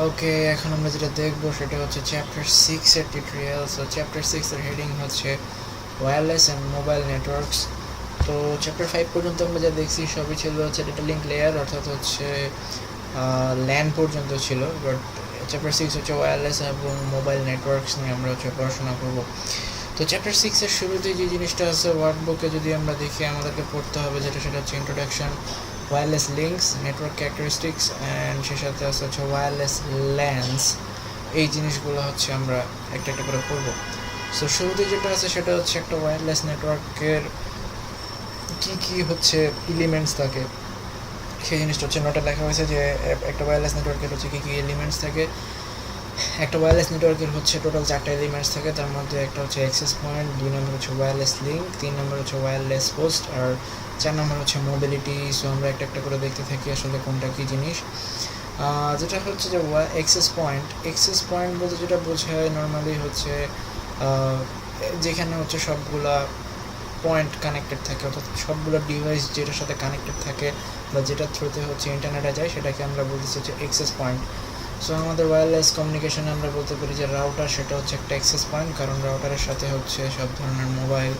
ওকে, এখন আমরা যেটা দেখবো সেটা হচ্ছে চ্যাপ্টার 6 এর টিউটোরিয়াল। সো চ্যাপ্টার 6 এর হেডিং হচ্ছে ওয়্যারলেস অ্যান্ড মোবাইল নেটওয়ার্কস। তো চ্যাপ্টার 5 পর্যন্ত আমরা যা দেখছি সবই ছিল হচ্ছে ডেটা লিঙ্ক লেয়ার, অর্থাৎ হচ্ছে ল্যান পর্যন্ত ছিল। বাট চ্যাপ্টার 6 হচ্ছে ওয়্যারলেস এবং মোবাইল নেটওয়ার্কস নিয়ে আমরা হচ্ছে পড়াশোনা করব। তো চ্যাপ্টার 6 এর শুরুতে যে জিনিসটা আছে ওয়ার্কবুকে যদি আমরা দেখি আমাদেরকে পড়তে হবে সেটা হচ্ছে introduction, wireless links, network characteristics and সে সাথে আছে হচ্ছে ওয়্যারলেস ল্যান্স। এই জিনিসগুলো হচ্ছে আমরা একটা একটা করে পড়বো। সো শুরুতে যেটা আছে সেটা হচ্ছে একটা ওয়্যারলেস নেটওয়ার্কের কী কী হচ্ছে এলিমেন্টস থাকে সেই জিনিসটা হচ্ছে নোটে লেখা হয়েছে যে একটা ওয়্যারলেস নেটওয়ার্কের হচ্ছে কী কী এলিমেন্টস থাকে। একটা ওয়্যারলেস নেটওয়ার্কের হচ্ছে টোটাল 4টা এলিমেন্টস থাকে, তার মধ্যে একটা হচ্ছে অ্যাক্সেস পয়েন্ট, 2 নম্বর হচ্ছে ওয়্যারলেস লিঙ্ক, 3 নম্বর হচ্ছে ওয়্যারলেস হোস্ট, আর 4 নম্বর হচ্ছে মোবিলিটি। সো আমরা একটা একটা করে দেখতে থাকি আসলে কোনটা কী জিনিস। যেটা হচ্ছে যে অ্যাক্সেস পয়েন্ট বলতে যেটা বোঝায় নর্মালি হচ্ছে যেখানে হচ্ছে সবগুলা পয়েন্ট কানেক্টেড থাকে, অর্থাৎ সবগুলো ডিভাইস যেটার সাথে কানেক্টেড থাকে বা যেটার থ্রুতে হচ্ছে ইন্টারনেটে যায় সেটাকে আমরা বলতেছি হচ্ছে অ্যাক্সেস পয়েন্ট। সো আমাদের ওয়্যারলেস কমিউনিকেশনে আমরা বলতে পারি যে রাউটার সেটা হচ্ছে একটা অ্যাক্সেস পয়েন্ট, কারণ রাউটারের সাথে হচ্ছে সব ধরনের মোবাইল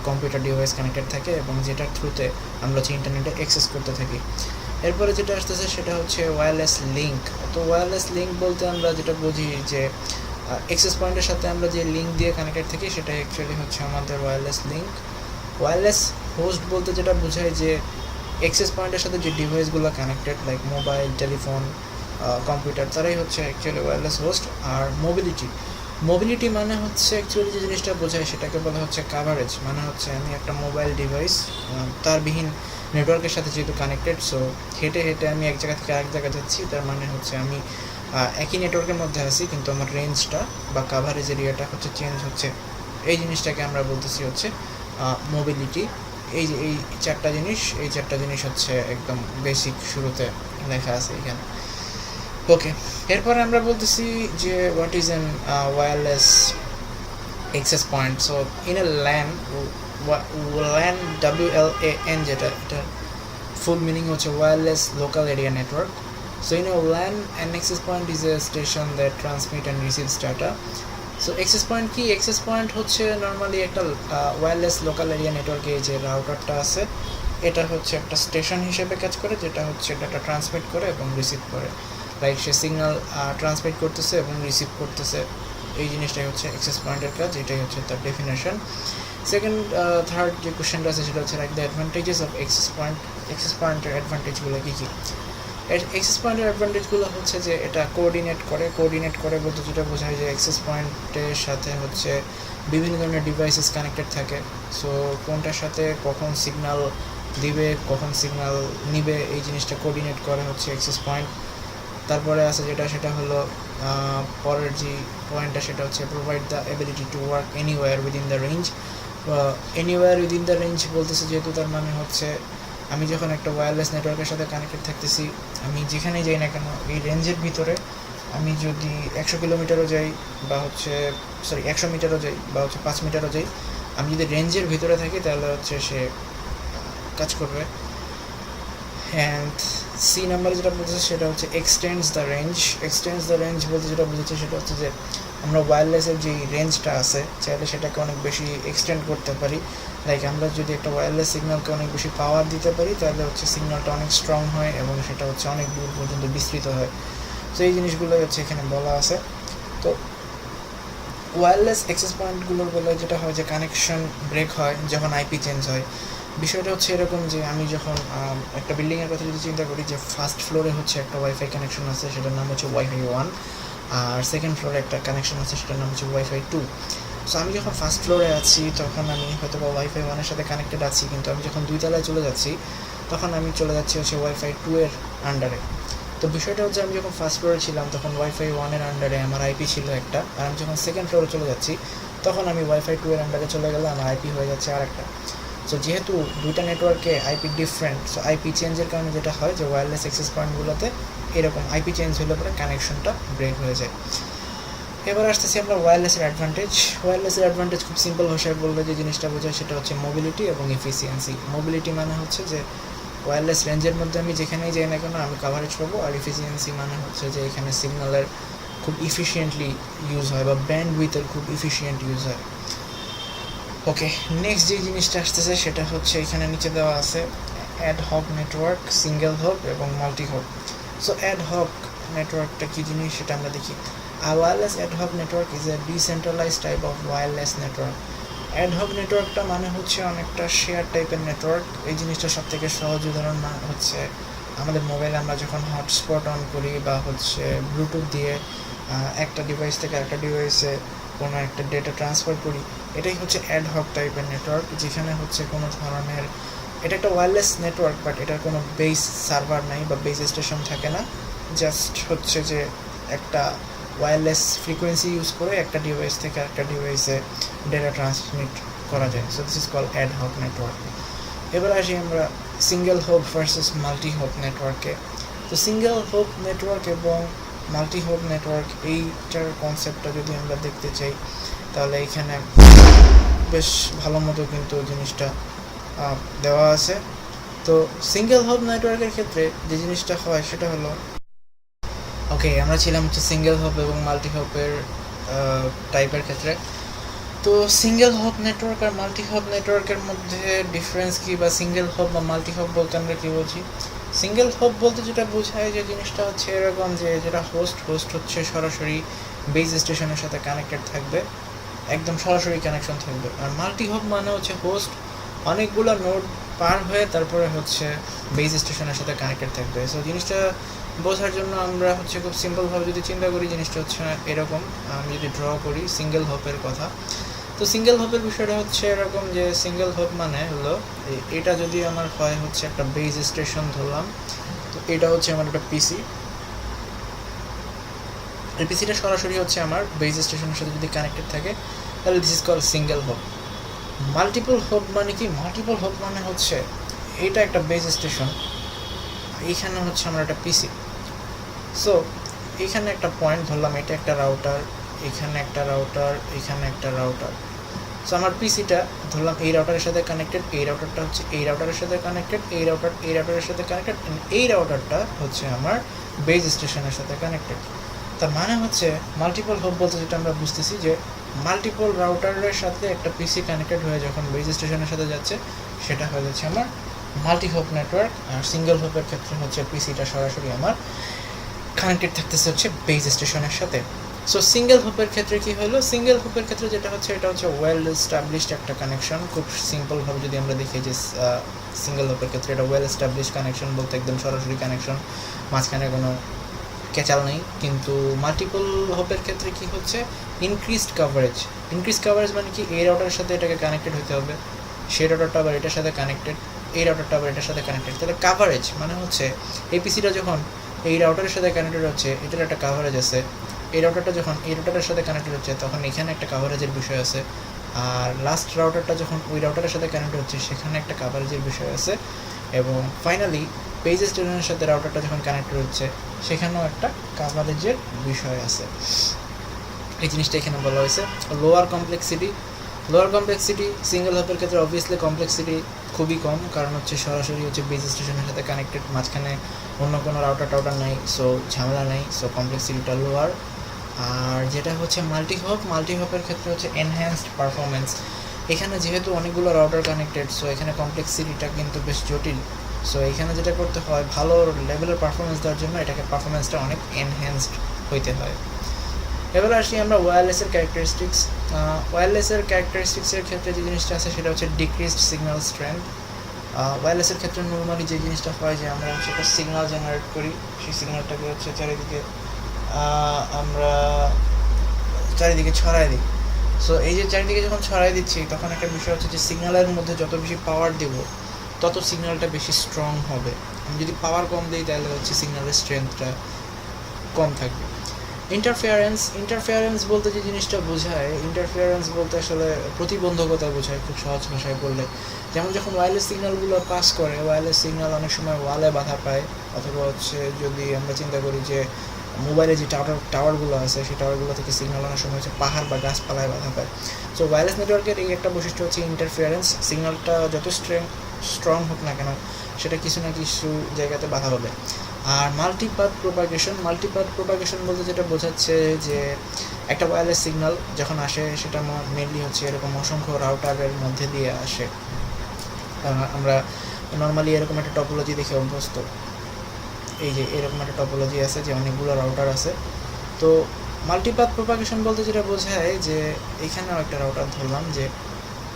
কম্পিউটার ডিভাইস কানেক্টেড থাকে এবং যেটার থ্রুতে আমরা হচ্ছে ইন্টারনেটে অ্যাক্সেস করতে থাকি। এরপরে যেটা আসতেছে সেটা হচ্ছে ওয়্যারলেস লিঙ্ক। তো ওয়্যারলেস লিঙ্ক বলতে আমরা যেটা বুঝি যে অ্যাক্সেস পয়েন্টের সাথে আমরা যে লিঙ্ক দিয়ে কানেক্টেড থাকি সেটা অ্যাকচুয়ালি হচ্ছে আমাদের ওয়্যারলেস লিঙ্ক। ওয়্যারলেস হোস্ট বলতে যেটা বোঝায় যে অ্যাক্সেস পয়েন্টের সাথে যে ডিভাইসগুলো connected like mobile, telephone, computer, তারাই হচ্ছে অ্যাকচুয়ালি ওয়্যারলেস হোস্ট। আর মোবিলিটি মানে হচ্ছে অ্যাকচুয়ালি যে জিনিসটা বোঝায় সেটাকে বলা হচ্ছে কাভারেজ। মানে হচ্ছে আমি একটা মোবাইল ডিভাইস তারবিহীন নেটওয়ার্কের সাথে যেহেতু কানেক্টেড, সো হেঁটে হেঁটে আমি এক জায়গা থেকে আরেক জায়গায় যাচ্ছি, তার মানে হচ্ছে আমি একই নেটওয়ার্কের মধ্যে আছি কিন্তু আমার রেঞ্জটা বা কাভারেজ এরিয়াটা হচ্ছে চেঞ্জ হচ্ছে। এই জিনিসটাকে আমরা বলতেছি হচ্ছে মোবিলিটি। এই চারটা জিনিস হচ্ছে একদম বেসিক শুরুতে লেখা আছে এখানে। ওকে, এরপরে আমরা বলতেছি যে what is an wireless access point. So in a LAN, WLAN যেটা, এটা ফুল মিনিং হচ্ছে wireless local area network. So in a LAN an access point is a station that transmit and receives data. So access point কি? Access point হচ্ছে normally একটা wireless local area নেটওয়ার্কে যে রাউটারটা আছে এটা হচ্ছে একটা স্টেশন হিসেবে কাজ করে, যেটা হচ্ছে ডাটা ট্রান্সমিট করে এবং রিসিভ করে। লাইক সে সিগন্যাল ট্রান্সমিট করতেছে এবং রিসিভ করতেছে, এই জিনিসটাই হচ্ছে অ্যাক্সেস পয়েন্টের কাজ, এটাই হচ্ছে তার ডেফিনেশন। সেকেন্ড থার্ড যে কোশ্চেনটা আছে সেটা হচ্ছে like the advantages of access পয়েন্টের অ্যাডভান্টেজগুলো কী কী? অ্যাক্সেস পয়েন্টের অ্যাডভান্টেজগুলো হচ্ছে যে এটা কোঅর্ডিনেট করে বলতে যেটা বোঝায় যে অ্যাক্সেস পয়েন্টের সাথে হচ্ছে বিভিন্ন ধরনের ডিভাইসেস কানেক্টেড থাকে। সো কোনটার সাথে কখন সিগন্যাল দিবে, কখন সিগন্যাল নিবে, এই জিনিসটা কোঅর্ডিনেট করে হচ্ছে অ্যাক্সেস পয়েন্ট। তারপরে আছে সেটা হলো পরের যে পয়েন্টটা সেটা হচ্ছে provide the ability to work anywhere within the range. বলতেছে যেহেতু, তার মানে হচ্ছে আমি যখন একটা ওয়্যারলেস নেটওয়ার্কের সাথে কানেক্টেড থাকতেছি, আমি যেখানেই যাই না কেন এই রেঞ্জের ভিতরে, আমি যদি 100 কিলোমিটারও যাই বা হচ্ছে 100 মিটারও যাই বা হচ্ছে 5 মিটারও যাই, আমি যদি রেঞ্জের ভিতরে থাকি তাহলে হচ্ছে সে কাজ করবে। অ্যান্ড সি নাম্বারে যেটা বলতেছে সেটা হচ্ছে এক্সটেন্ডস দ্য রেঞ্জ বলতে যেটা বুঝেছে সেটা হচ্ছে যে আমরা ওয়্যারলেসের যে রেঞ্জটা আছে চাইলে সেটাকে অনেক বেশি এক্সটেন্ড করতে পারি। লাইক আমরা যদি একটা ওয়্যারলেস সিগন্যালকে অনেক বেশি পাওয়ার দিতে পারি তাহলে হচ্ছে সিগন্যালটা অনেক স্ট্রং হয় এবং সেটা হচ্ছে অনেক দূর পর্যন্ত বিস্তৃত হয়। তো এই জিনিসগুলোই হচ্ছে এখানে বলা আছে। তো ওয়্যারলেস অ্যাক্সেস পয়েন্টগুলোর বলে যেটা হয় যে কানেকশন ব্রেক হয় যখন আইপি চেঞ্জ হয়। বিষয়টা হচ্ছে এরকম যে আমি যখন একটা বিল্ডিংয়ের কথা যদি চিন্তা করি যে ফার্স্ট ফ্লোরে হচ্ছে একটা ওয়াইফাই কানেকশন আছে, সেটার নাম হচ্ছে ওয়াইফাই 1, আর সেকেন্ড ফ্লোরে একটা কানেকশন আছে সেটার নাম হচ্ছে ওয়াইফাই 2। সো আমি যখন ফার্স্ট ফ্লোরে আছি তখন আমি হয়তো বা ওয়াইফাই 1-এর সাথে কানেক্টেড আছি, কিন্তু আমি যখন 2 তলায় চলে যাচ্ছি তখন আমি চলে যাচ্ছি হচ্ছে ওয়াইফাই 2 এর আন্ডারে। তো বিষয়টা হচ্ছে আমি যখন ফার্স্ট ফ্লোরে ছিলাম তখন ওয়াইফাই 1-এর আন্ডারে আমার আইপি ছিল একটা, আর আমি যখন সেকেন্ড ফ্লোরে চলে যাচ্ছি তখন আমি ওয়াইফাই 2 এর আন্ডারে চলে গেলে আমার আইপি হয়ে যাচ্ছে আরেকটা। সো যেহেতু দুইটা নেটওয়ার্কে আইপি ডিফারেন্ট, সো আইপি চেঞ্জের কারণে যেটা হয় যে ওয়্যারলেস অ্যাক্সেস পয়েন্টগুলোতে এরকম আইপি চেঞ্জ হলে পরে কানেকশনটা ব্রেক হয়ে যায়। এবার আসতেছি আমরা ওয়্যারলেসের অ্যাডভান্টেজ খুব সিম্পল ভাষায় বললে যে জিনিসটা বোঝায় সেটা হচ্ছে মোবিলিটি এবং এফিসিয়েন্সি। মোবিলিটি মানে হচ্ছে যে ওয়্যারলেস রেঞ্জের মধ্যে আমি যেখানেই যাই না কেন আমি কাভারেজ পাবো। আর এফিসিয়েন্সি মানে হচ্ছে যে এখানে সিগন্যালের খুব ইফিশিয়েন্টলি ইউজ হয় বা ব্যান্ড উইথের খুব ইফিশিয়েন্ট ইউজ হয়। ওকে, নেক্সট যে জিনিসটা আসতেছে সেটা হচ্ছে এখানে নিচে দেওয়া আছে ad hoc network, single hop এবং multi hop. So ad hoc নেটওয়ার্কটা কী জিনিস সেটা আমরা দেখি। A wireless ad hoc network is a decentralized type of wireless network. Ad hoc নেটওয়ার্কটা মানে হচ্ছে অনেকটা শেয়ার টাইপের নেটওয়ার্ক। এই জিনিসটা সব থেকে সহজ উদাহরণ হচ্ছে আমাদের মোবাইলে আমরা যখন হটস্পট অন করি বা হচ্ছে ব্লুটুথ দিয়ে একটা ডিভাইস থেকে একটা ডিভাইসে কোনো একটা ডেটা ট্রান্সফার করি, এটাই হচ্ছে অ্যাড হক টাইপের নেটওয়ার্ক, যেখানে হচ্ছে কোনো ধরনের এটা একটা ওয়্যারলেস নেটওয়ার্ক বাট এটার কোনো বেস সার্ভার নাই বা বেস স্টেশন থাকে না। জাস্ট হচ্ছে যে একটা ওয়্যারলেস ফ্রিকোয়েন্সি ইউজ করে একটা ডিভাইস থেকে একটা ডিভাইসে ডেটা ট্রান্সমিট করা যায়। So this is call add hoc network. এবার আসি আমরা single hope versus multi hope নেটওয়ার্কে। তো সিঙ্গেল হোপ নেটওয়ার্ক এবং মাল্টি হোপ নেটওয়ার্ক এইটার কনসেপ্টটা যদি আমরা দেখতে চাই তাহলে এখানে বেশ ভালো মতো কিন্তু জিনিসটা দেওয়া আছে। তো সিঙ্গেল হোপ নেটওয়ার্কের ক্ষেত্রে যে জিনিসটা হয় সেটা হলো, ওকে আমরা ছিলাম হচ্ছে সিঙ্গেল হপ এবং মাল্টি হপের টাইপের ক্ষেত্রে। তো সিঙ্গেল হপ নেটওয়ার্ক আর মাল্টি হপ নেটওয়ার্কের মধ্যে ডিফারেন্স কী, বা সিঙ্গেল হপ বা মাল্টি হপ বলতে আমরা কী বলছি? সিঙ্গেল হপ বলতে যেটা বোঝায় যে জিনিসটা হচ্ছে এরকম যে যেটা হোস্ট হচ্ছে সরাসরি বেস স্টেশনের সাথে কানেক্টেড থাকবে, একদম সরাসরি কানেকশন থাকবে। আর মাল্টি হপ মানে হচ্ছে হোস্ট অনেকগুলো নোড পার হয়ে তারপরে হচ্ছে বেস স্টেশনের সাথে কানেক্টেড থাকবে। সো জিনিসটা বোঝার জন্য আমরা হচ্ছে খুব সিম্পলভাবে যদি চিন্তা করি জিনিসটা হচ্ছে এরকম, আমি যদি ড্র করি সিঙ্গেল হপের কথা। তো সিঙ্গেল হপের বিষয়টা হচ্ছে এরকম যে সিঙ্গেল হপ মানে হলো এটা যদি আমার হয় হচ্ছে একটা বেস স্টেশন ধরলাম, তো এটা হচ্ছে আমার একটা পিসি। এই পিসিটা সরাসরি হচ্ছে আমার বেস স্টেশনের সাথে যদি কানেক্টেড থাকে তাহলে this is call single hop. Multiple hop মানে কি? মাল্টিপল হপ মানে হচ্ছে এটা একটা বেস স্টেশন, এইখানে হচ্ছে আমার একটা পিসি। সো এইখানে একটা পয়েন্ট ধরলাম, এটা একটা রাউটার, এখানে একটা রাউটার, এখানে একটা রাউটার। সো আমার পিসিটা ধরলাম এই রাউটারের সাথে কানেক্টেড, এই রাউটারটা হচ্ছে এই রাউটারের সাথে কানেক্টেড, এই রাউটারের সাথে কানেক্টেড, এই রাউটারটা হচ্ছে আমার বেস স্টেশনের সাথে কানেক্টেড। তার মানে হচ্ছে মাল্টিপল হপ বলতে যেটা আমরা বুঝতেছি যে মাল্টিপল রাউটারের সাথে একটা পিসি কানেক্টেড হয়ে যখন বেস স্টেশনের সাথে যাচ্ছে সেটা হয়ে যাচ্ছে আমার মাল্টি হপ নেটওয়ার্ক। আর সিঙ্গেল হপের ক্ষেত্রে হচ্ছে পিসিটা সরাসরি আমার কানেক্টেড থাকতেছে হচ্ছে বেস স্টেশনের সাথে। সো সিঙ্গেল হোপের ক্ষেত্রে কী হলো? সিঙ্গেল হোপের ক্ষেত্রে যেটা হচ্ছে এটা হচ্ছে ওয়েল এস্টাবলিশড একটা কানেকশন। খুব সিম্পলভাবে যদি আমরা দেখি যে সিঙ্গেল হোপের ক্ষেত্রে এটা ওয়েল এস্টাবলিশড কানেকশন বলতে একদম সরাসরি কানেকশন, মাঝখানে কোনো ক্যাচাল নেই। কিন্তু মাল্টিপল হোপের ক্ষেত্রে কী হচ্ছে? ইনক্রিজড কাভারেজ মানে কি? এই রাউটারের সাথে এটাকে কানেক্টেড হতে হবে, সেই রাউটারটা আবার এটার সাথে কানেক্টেড, এই রাউটারটা আবার এটার সাথে কানেক্টেড। তাহলে কাভারেজ মানে হচ্ছে এই পিসিটা যখন এই রাউটারের সাথে কানেক্টেড হচ্ছে এটার একটা কাভারেজ আছে, এই রাউটারটা যখন এই রাউটারের সাথে কানেক্টেড হচ্ছে তখন এখানে একটা কাভারেজের বিষয় আছে, আর লাস্ট রাউটারটা যখন ওই রাউটারের সাথে কানেক্টেড হচ্ছে সেখানে একটা কাভারেজের বিষয় আছে, এবং ফাইনালি বেস স্টেশনের সাথে রাউটারটা যখন কানেক্টেড হচ্ছে সেখানেও একটা কাভারেজের বিষয় আছে। এই জিনিসটা এখানে বলা হয়েছে। লোয়ার কমপ্লেক্সিটি সিঙ্গেল হপের ক্ষেত্রে অবভিয়াসলি কমপ্লেক্সিটি খুবই কম, কারণ হচ্ছে সরাসরি হচ্ছে বেস স্টেশনের সাথে কানেক্টেড, মাঝখানে অন্য কোনো রাউটার নেই, সো ঝামেলা নেই, সো কমপ্লেক্সিটিটা লোয়ার। আর যেটা হচ্ছে মাল্টি হপের ক্ষেত্রে হচ্ছে এনহ্যান্সড পারফরমেন্স। এখানে যেহেতু অনেকগুলো রাউটার কানেক্টেড, সো এখানে কমপ্লেক্সিটিটা কিন্তু বেশ জটিল। সো এখানে যেটা করতে হয়, ভালো লেভেলের পারফরমেন্স দেওয়ার জন্য এটাকে পারফরমেন্সটা অনেক এনহ্যান্সড হইতে হয়। এবার আসি আমরা ওয়্যারলেসের ক্যারেক্টারিস্টিক্সের ক্ষেত্রে যে জিনিসটা আছে সেটা হচ্ছে ডিক্রিজড সিগন্যাল স্ট্রেংথ। ওয়্যারলেসের ক্ষেত্রে নর্মালি যে জিনিসটা হয় যে আমরা সেটা সিগন্যাল জেনারেট করি, সেই সিগন্যালটাকে হচ্ছে আমরা চারিদিকে ছড়াই দিই। সো এই যে চারিদিকে যখন ছড়াই দিচ্ছি তখন একটা বিষয় হচ্ছে যে সিগন্যালের মধ্যে যত বেশি পাওয়ার দেব তত সিগন্যালটা বেশি স্ট্রং হবে। আমি যদি পাওয়ার কম দিই তাহলে হচ্ছে সিগন্যালের স্ট্রেংথটা কম থাকবে। ইন্টারফেয়ারেন্স বলতে যে জিনিসটা বোঝায়, ইন্টারফেয়ারেন্স বলতে আসলে প্রতিবন্ধকতা বোঝায় খুব সহজ ভাষায় বললে। যেমন যখন ওয়্যারলেস সিগন্যালগুলো পাস করে, ওয়্যারলেস সিগন্যাল অনেক সময় ওয়ালে বাধা পায়, অথবা হচ্ছে যদি আমরা চিন্তা করি যে মোবাইলে যে টাওয়ারগুলো আছে সেই টাওয়ারগুলো থেকে সিগন্যাল অনেক সময় হচ্ছে পাহাড় বা গাছপালায় বাধা পায়। সো ওয়্যারলেস নেটওয়ার্কের এই একটা বৈশিষ্ট্য হচ্ছে ইন্টারফেয়ারেন্স। সিগন্যালটা যত স্ট্রং হোক না কেন সেটা কিছু না কিছু জায়গাতে বাধা হবে। আর মাল্টিপাথ প্রোপাগেশন বলতে যেটা বোঝাচ্ছে যে একটা ওয়্যারলেস সিগন্যাল যখন আসে সেটা মেনলি হচ্ছে এরকম অসংখ্য রাউটারের মধ্যে দিয়ে আসে। আমরা নর্মালি এরকম একটা টপোলজি দেখে অভ্যস্ত, এই যে এরকম একটা টপোলজি আছে যে অনেকগুলো রাউটার আছে। তো মাল্টিপাথ প্রোপাগেশন বলতে যেটা বোঝায় যে এখানেও একটা রাউটার ধরলাম যে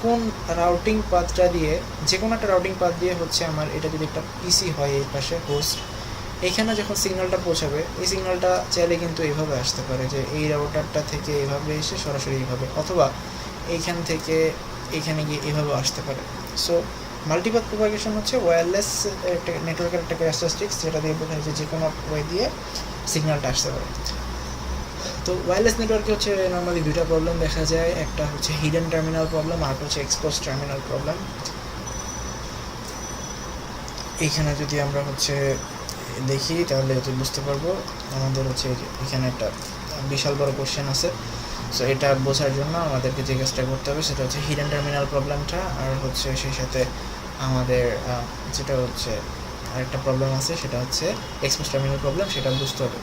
কোন রাউটিং পাথটা দিয়ে, যে কোনো একটা রাউটিং পাথ দিয়ে হচ্ছে আমার এটা যদি একটা পিসি হয় এই পাশে হোস্ট, এইখানে যখন সিগন্যালটা পৌঁছাবে এই সিগন্যালটা চাইলে কিন্তু এইভাবে আসতে পারে যে এই রাউটারটা থেকে এইভাবে এসে সরাসরি এইভাবে, অথবা এইখান থেকে এইখানে গিয়ে এইভাবে আসতে পারে। সো মাল্টিপাথ প্রোপাগেশন হচ্ছে ওয়্যারলেস একটা নেটওয়ার্কের একটা ক্যারেক্টারিস্টিক্স, যেটা দিয়ে বোঝায় যে কোনো ওয়ে দিয়ে সিগন্যালটা আসতে পারে। তো ওয়্যারলেস নেটওয়ার্কে হচ্ছে নর্মালি দুইটা প্রবলেম দেখা যায়, একটা হচ্ছে হিডেন টার্মিনাল প্রবলেম আর হচ্ছে এক্সপোজ টার্মিনাল প্রবলেম। এইখানে যদি আমরা হচ্ছে দেখি তাহলে হচ্ছে বুঝতে পারবো আমাদের হচ্ছে এখানে একটা বিশাল বড় কোশ্চেন আছে। সো এটা বোঝার জন্য আমাদেরকে যে কাজটা করতে হবে সেটা হচ্ছে হিডেন টার্মিনাল প্রবলেমটা, আর হচ্ছে সেই সাথে আমাদের যেটা হচ্ছে আরেকটা প্রবলেম আছে সেটা হচ্ছে এক্সপোজ টার্মিনাল প্রবলেম, সেটা বুঝতে হবে।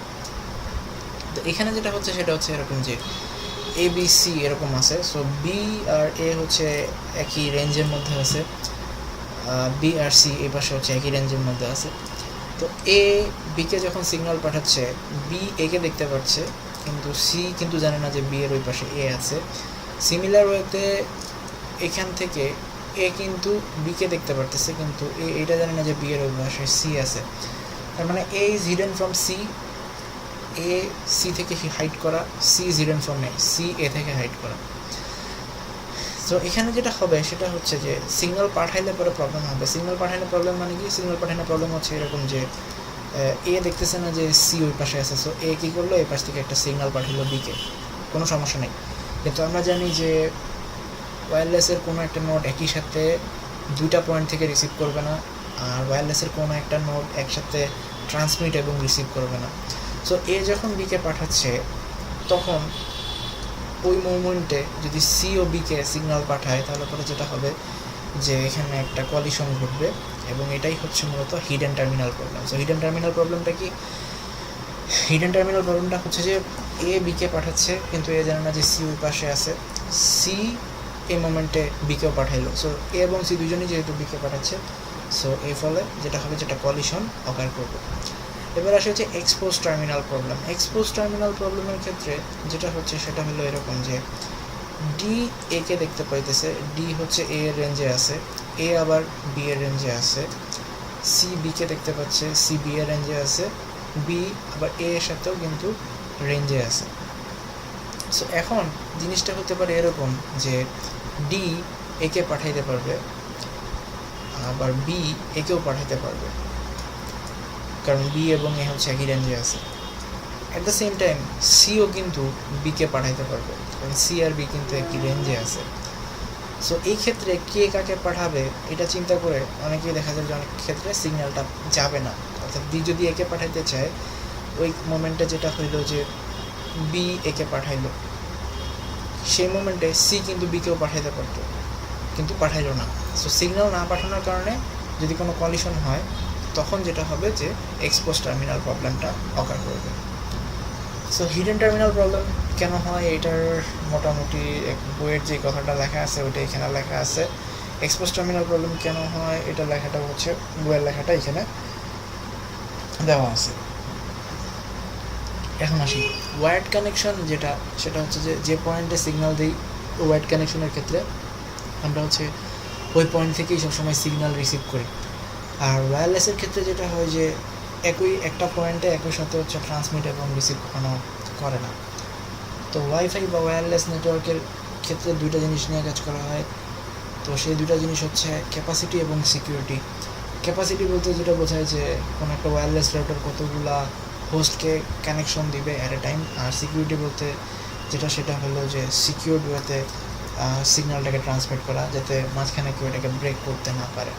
তো এখানে যেটা হচ্ছে সেটা হচ্ছে এরকম যে এ বি সি এরকম আছে। সো বি আর এ হচ্ছে একই রেঞ্জের মধ্যে আছে, বি আর সি এই পাশে হচ্ছে একই রেঞ্জের মধ্যে আছে। তো এ বিকে যখন সিগন্যাল পাঠাচ্ছে বি একে দেখতে পাচ্ছে, কিন্তু সি কিন্তু জানে না যে বি এর ওই পাশে এ আছে। সিমিলার ওয়েতে এখান থেকে এ কিন্তু বিকে দেখতে পারতেছে, কিন্তু এটা জানে না যে বি এর ওই পাশে সি আছে। তার মানে A is hidden from C, A C থেকে হাইড করা, C is hidden from A, C A থেকে হাইড করা। তো এখানে যেটা হবে সেটা হচ্ছে যে সিগন্যাল পাঠাইলে পরে প্রবলেম হবে। সিগন্যাল পাঠাইলে প্রবলেম মানে কি? সিগন্যাল পাঠাইলে প্রবলেম হচ্ছে এরকম যে এ দেখতেছে না যে সি ওই পাশে আছে, সো এ কী করলো, এই পাশ থেকে একটা সিগন্যাল পাঠালো বিকে, কোনো সমস্যা নেই। কিন্তু আমরা জানি যে ওয়্যারলেসের কোনো একটা নোড একই সাথে দুইটা পয়েন্ট থেকে রিসিভ করবে না, আর ওয়্যারলেসের কোনো একটা নোড একসাথে ট্রান্সমিট এবং রিসিভ করবে না। সো এ যখন বিকে পাঠাচ্ছে তখন ওই মোমেন্টে যদি সি ও বিকে সিগন্যাল পাঠায় তাহলে পরে যেটা হবে যে এখানে একটা কলিশন ঘটবে, এবং এটাই হচ্ছে মূলত hidden terminal problem. So hidden terminal প্রবলেমটা কি? হিডেন টার্মিনাল প্রবলেমটা হচ্ছে যে এ বিকে পাঠাচ্ছে কিন্তু এ জানে না যে সি ওই পাশে আছে, সি এই মোমেন্টে বিকেও পাঠাইলো, সো এ এবং সি দুজনেই যেহেতু বিকে পাঠাচ্ছে, সো এই ফলে যেটা হবে যেটা কলিশন অকার করবে। এবার আসে হচ্ছে expose terminal problem. Expose terminal প্রবলেমের ক্ষেত্রে যেটা হচ্ছে সেটা হলো এরকম যে ডি একে দেখতে পাইতেছে, ডি হচ্ছে এ এর রেঞ্জে আছে, এ আবার বি এর রেঞ্জে আছে, সি বিকে দেখতে পাচ্ছে, সি বি এর রেঞ্জে আছে, বি আবার এ এর সাথেও কিন্তু রেঞ্জে আছে। সো এখন জিনিসটা হতে পারে এরকম যে ডি একে পাঠাইতে পারবে, আবার বি একেও পাঠাইতে পারবে, কারণ বি এবং এ হচ্ছে একই রেঞ্জে আছে। অ্যাট দ্য সেম টাইম সিও কিন্তু বিকে পাঠাইতে পারবে, কারণ সি আর বি কিন্তু একই রেঞ্জে আছে। সো এই ক্ষেত্রে কে কাকে পাঠাবে এটা চিন্তা করে অনেকেই দেখা যায় যে অনেক ক্ষেত্রে সিগন্যালটা যাবে না। অর্থাৎ বি যদি একে পাঠাইতে চায়, ওই মোমেন্টে যেটা হইলো যে বি একে পাঠাইলো, সেই মোমেন্টে সি কিন্তু বিকেও পাঠাইতে পারতো, কিন্তু পাঠাইলো না। সো সিগন্যাল না পাঠানোর কারণে যদি কোনো কলিশন হয় তখন যেটা হবে যে এক্সপোজ টার্মিনাল প্রবলেমটা অকার করবে। সো হিডেন টার্মিনাল প্রবলেম কেন হয় এটার মোটামুটি বইয়ের যে কথাটা লেখা আছে ওইটা এখানে লেখা আছে। এক্সপোজ টার্মিনাল প্রবলেম কেন হয় এটা লেখাটা হচ্ছে বইয়ের লেখাটা এখানে দেওয়া আছে। এখন আসি ওয়্যার্ড কানেকশন, যেটা সেটা হচ্ছে যে পয়েন্টে সিগন্যাল দিই ওয়্যার্ড কানেকশনের ক্ষেত্রে আমরা হচ্ছে ওই পয়েন্ট থেকেই সবসময় সিগন্যাল রিসিভ করি। আর ওয়্যারলেসের ক্ষেত্রে যেটা হয় যে একই একটা পয়েন্টে একই সাথে হচ্ছে ট্রান্সমিট এবং রিসিভ কখনো করে না। তো ওয়াইফাই বা ওয়্যারলেস নেটওয়ার্কের ক্ষেত্রে দুইটা জিনিস নিয়ে কাজ করা হয়। তো সেই দুইটা জিনিস হচ্ছে ক্যাপাসিটি এবং সিকিউরিটি। ক্যাপাসিটি বলতে যেটা বোঝায় যে কোনো একটা ওয়্যারলেস রাউটার কতগুলা হোস্টকে কানেকশন দিবে অ্যাট এ টাইম, আর সিকিউরিটি বলতে যেটা সেটা হলো যে সিকিউরড ওয়েতে সিগন্যালটাকে ট্রান্সমিট করা, যাতে মাঝখানে কেউ এটাকে ব্রেক করতে না পারে।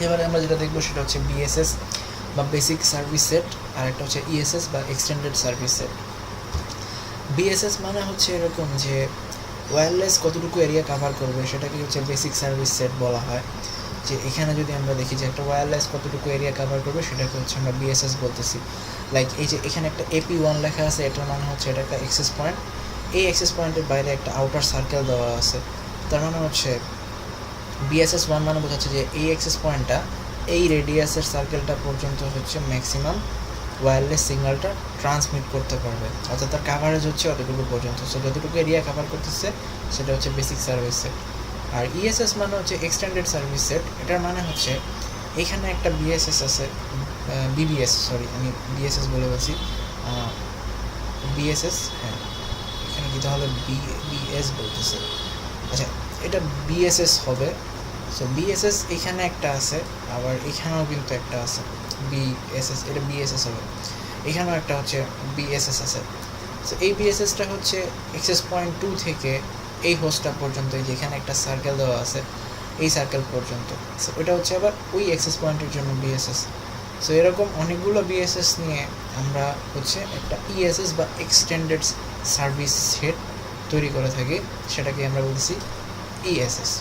এবারে আমরা যেটা দেখবো সেটা হচ্ছে বিএসএস বা বেসিক সার্ভিস সেট, আর একটা হচ্ছে ইএসএস বা এক্সটেন্ডেড সার্ভিস সেট। বিএসএস মানে হচ্ছে এরকম যে ওয়্যারলেস কতটুকু এরিয়া কাভার করবে সেটাকে হচ্ছে বেসিক সার্ভিস সেট বলা হয়। যে এখানে যদি আমরা দেখি যে একটা ওয়্যারলেস কতটুকু এরিয়া কাভার করবে সেটাকে হচ্ছে আমরা বিএসএস বলতেছি। লাইক এই যে এখানে একটা AP1 লেখা আছে, এটার মানে হচ্ছে এটা একটা অ্যাক্সেস পয়েন্ট। এই অ্যাক্সেস পয়েন্টের বাইরে একটা আউটার সার্কেল দেওয়া আছে, তার মানে হচ্ছে BSS1 মানে বোঝাচ্ছে যে এই অ্যাক্সেস পয়েন্টটা এই রেডিয়াসের সার্কেলটা পর্যন্ত হচ্ছে ম্যাক্সিমাম ওয়্যারলেস সিগন্যালটা ট্রান্সমিট করতে পারবে, অর্থাৎ তার কাভারেজ হচ্ছে অতটুকু পর্যন্ত। সো যতটুকু এরিয়া কাভার করতেছে সেটা হচ্ছে বেসিক সার্ভিস সেট। আর ESS মানে হচ্ছে এক্সটেন্ডেড সার্ভিস সেট। এটার মানে হচ্ছে এখানে একটা BSS আছে, BBS, সরি আমি BSS বলে বলছি, BSS, হ্যাঁ এখানে কি তাহলে BS বলতেছে, আচ্ছা এটা BSS হবে। সো BSS এখানে একটা আছে, আবার এখানেও কিন্তু একটা আছে BSS, এটা BSS হবে। এখানেও একটা হচ্ছে BSS আছে। সো এই BSSটা হচ্ছে অ্যাক্সেস পয়েন্ট 2 থেকে এই হোস্টটা পর্যন্ত, এই যেখানে একটা সার্কেল দেওয়া আছে এই সার্কেল পর্যন্ত। সো এটা হচ্ছে আবার ওই অ্যাক্সেস পয়েন্টের জন্য BSS। সো এরকম অনেকগুলো BSS নিয়ে আমরা হচ্ছে একটা ESS বা এক্সটেন্ডেড সার্ভিস সেট তৈরি করে থাকি, সেটাকে আমরা বলছি ESS.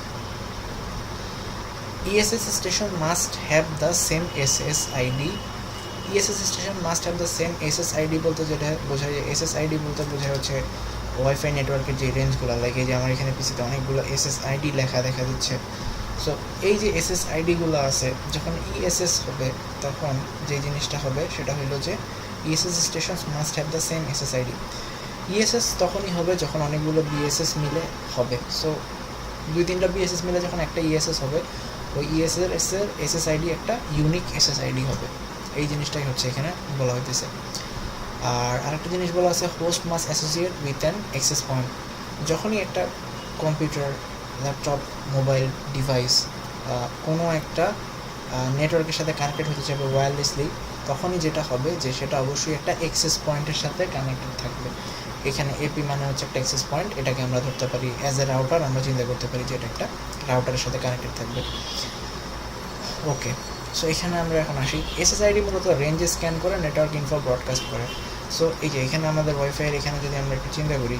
ESS station must have the same SSID. ESS station must have the same SSID বলতে যেটা বোঝায়, SSID বলতে বোঝায় হচ্ছে ওয়াইফাই নেটওয়ার্কের যে রেঞ্জগুলো, লাইক এই যে আমার এখানে পিসিতে অনেকগুলো SSID লেখা দেখা দিচ্ছে। সো এই যে SSIDগুলো আছে, যখন ESS হবে তখন যে জিনিসটা হবে সেটা হলো যে ESS stations must have the same SSID. ESS তখনই হবে যখন অনেকগুলো BSS মিলে হবে। সো 2-3টা BSS মিলে যখন একটা ESS হবে, ওই ESS এর SSID একটা ইউনিক SSID হবে। এই জিনিসটাই হচ্ছে এখানে বলা হইতেছে। আর আরেকটা জিনিস বলা আছে, host must associate with an access point. যখনই একটা কম্পিউটার, ল্যাপটপ, মোবাইল ডিভাইস কোনো একটা নেটওয়ার্কের সাথে কানেক্টেড হতে চাইবে ওয়্যারলেসলি, তখনই যেটা হবে যে সেটা অবশ্যই একটা অ্যাক্সেস পয়েন্টের সাথে কানেক্টেড থাকবে। এখানে AP মানে হচ্ছে একটা অ্যাক্সেস পয়েন্ট, এটাকে আমরা ধরতে পারি অ্যাজ এ রাউটার, আমরা চিন্তা করতে পারি যে এটা একটা রাউটারের সাথে কানেক্টেড থাকবে। ওকে, সো এখানে আমরা এখন আসি। SSID মূলত রেঞ্জ স্ক্যান করে নেটওয়ার্ক ইনফো ব্রডকাস্ট করে। সো এই যে এখানে আমাদের ওয়াইফাইয়ের এখানে যদি আমরা একটু চিন্তা করি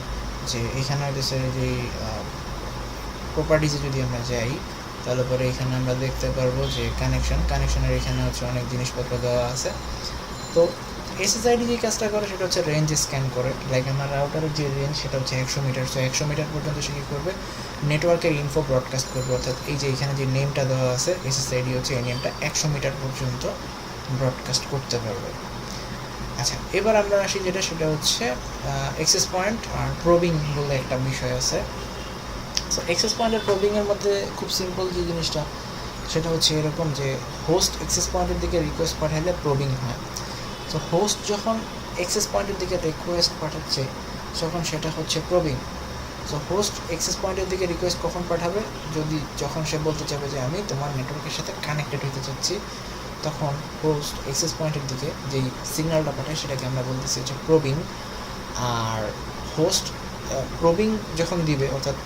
যে এখানে হচ্ছে যে প্রপার্টিজে যদি আমরা যাই, তাহলে পরে এখানে আমরা দেখতে পারবো যে কানেকশনের এখানে হচ্ছে অনেক জিনিসপত্র দেওয়া আছে। তো SSID যে কাজটা করে সেটা হচ্ছে রেঞ্জ স্ক্যান করে, লাইক আমার রাউটারের যে রেঞ্জ সেটা হচ্ছে 100 মিটার। সো 100 মিটার পর্যন্ত সে কী করবে, নেটওয়ার্কের ইনফো ব্রডকাস্ট করবে, অর্থাৎ এই যে এখানে যে নেমটা দেওয়া আছে SSID হচ্ছে এই নেমটা 100 মিটার পর্যন্ত ব্রডকাস্ট করতে পারবে। আচ্ছা, এবার আমরা আসি যেটা, সেটা হচ্ছে অ্যাক্সেস পয়েন্ট আর প্রবিং বলে একটা বিষয় আছে। সো অ্যাক্সেস পয়েন্ট আর প্রবিংয়ের মধ্যে খুব সিম্পল যে জিনিসটা সেটা হচ্ছে এরকম যে হোস্ট অ্যাক্সেস পয়েন্টের দিকে রিকোয়েস্ট পাঠালে প্রবিং হয়। তো হোস্ট যখন অ্যাক্সেস পয়েন্টের দিকে রিকোয়েস্ট পাঠাচ্ছে তখন সেটা হচ্ছে প্রবিং। সো হোস্ট অ্যাক্সেস পয়েন্টের দিকে রিকোয়েস্ট কখন পাঠাবে, যখন সে বলতে চাবে যে আমি তোমার নেটওয়ার্কের সাথে কানেক্টেড হতে চাচ্ছি, তখন হোস্ট অ্যাক্সেস পয়েন্টের দিকে যেই সিগন্যালটা পাঠায় সেটাকে আমরা বলতেছি হচ্ছে প্রবিং। আর হোস্ট প্রবিং যখন দিবে, অর্থাৎ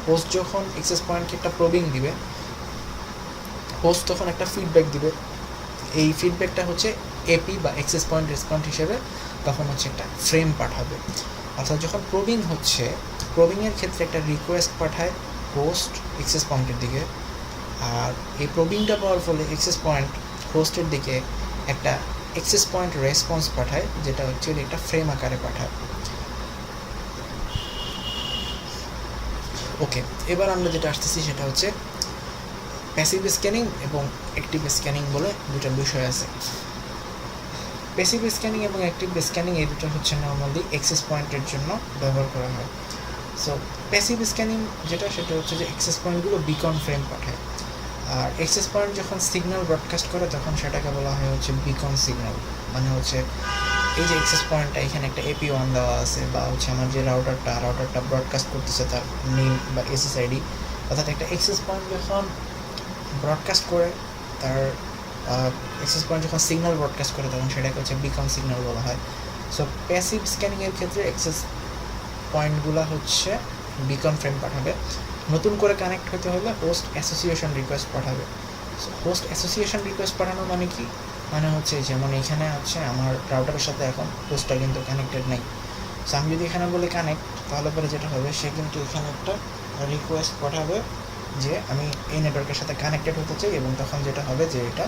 হোস্ট যখন অ্যাক্সেস পয়েন্টকে একটা প্রবিং দিবে, হোস্ট তখন একটা ফিডব্যাক দিবে। এই ফিডব্যাকটা হচ্ছে AP বা অ্যাক্সেস পয়েন্ট রেসপন্স হিসেবে তখন হচ্ছে একটা ফ্রেম পাঠাবে। অর্থাৎ যখন প্রবিং হচ্ছে, প্রবিংয়ের ক্ষেত্রে একটা রিকোয়েস্ট পাঠায় হোস্ট অ্যাক্সেস পয়েন্টের দিকে, আর এই প্রবিংটা পাওয়ার ফলে অ্যাক্সেস পয়েন্ট হোস্টের দিকে একটা অ্যাক্সেস পয়েন্ট রেসপন্স পাঠায়, যেটা হচ্ছে একটা ফ্রেম আকারে পাঠায়। ওকে, এবার আমরা যেটা আসতেছি সেটা হচ্ছে প্যাসিভ স্ক্যানিং এবং অ্যাক্টিভ স্ক্যানিং বলে দুটো বিষয় আছে। প্যাসিভ স্ক্যানিং এবং অ্যাক্টিভ স্ক্যানিং এই দুটো হচ্ছে নর্মালি অ্যাক্সেস পয়েন্টের জন্য ব্যবহার করা হয়। সো প্যাসিভ স্ক্যানিং যেটা, সেটা হচ্ছে যে অ্যাক্সেস পয়েন্টগুলো বিকন ফ্রেম পাঠায়, আর অ্যাক্সেস পয়েন্ট যখন সিগন্যাল ব্রডকাস্ট করে তখন সেটাকে বলা হয় হচ্ছে বিকন সিগন্যাল। মানে হচ্ছে এই যে অ্যাক্সেস পয়েন্টটা এখানে একটা AP1 দেওয়া আছে, বা হচ্ছে আমার যে রাউটারটা ব্রডকাস্ট করতেছে তার নেম বা SSID, অর্থাৎ একটা অ্যাক্সেস পয়েন্ট যখন ব্রডকাস্ট করে, তার অ্যাক্সেস পয়েন্ট যখন সিগন্যাল ব্রডকাস্ট করে তখন সেটাকে হচ্ছে বিকন সিগন্যাল বলা হয়। সো প্যাসিভ স্ক্যানিংয়ের ক্ষেত্রে অ্যাক্সেস পয়েন্টগুলো হচ্ছে বিকন ফ্রেম পাঠাবে। নতুন করে কানেক্ট হতে হলে হোস্ট অ্যাসোসিয়েশন রিকোয়েস্ট পাঠাবে। সো হোস্ট অ্যাসোসিয়েশন রিকোয়েস্ট পাঠানো মানে কি, মানে হচ্ছে যেমন এখানে হচ্ছে আমার রাউটারের সাথে এখন হোস্টটা কিন্তু কানেক্টেড নেই, সো আমি যদি এখানে বলি কানেক্ট, তাহলে পরে যেটা হবে সে কিন্তু এখানে একটা রিকোয়েস্ট পাঠাবে যে আমি এই নেটওয়ার্কের সাথে কানেক্টেড হতে চাই, এবং তখন যেটা হবে যে এটা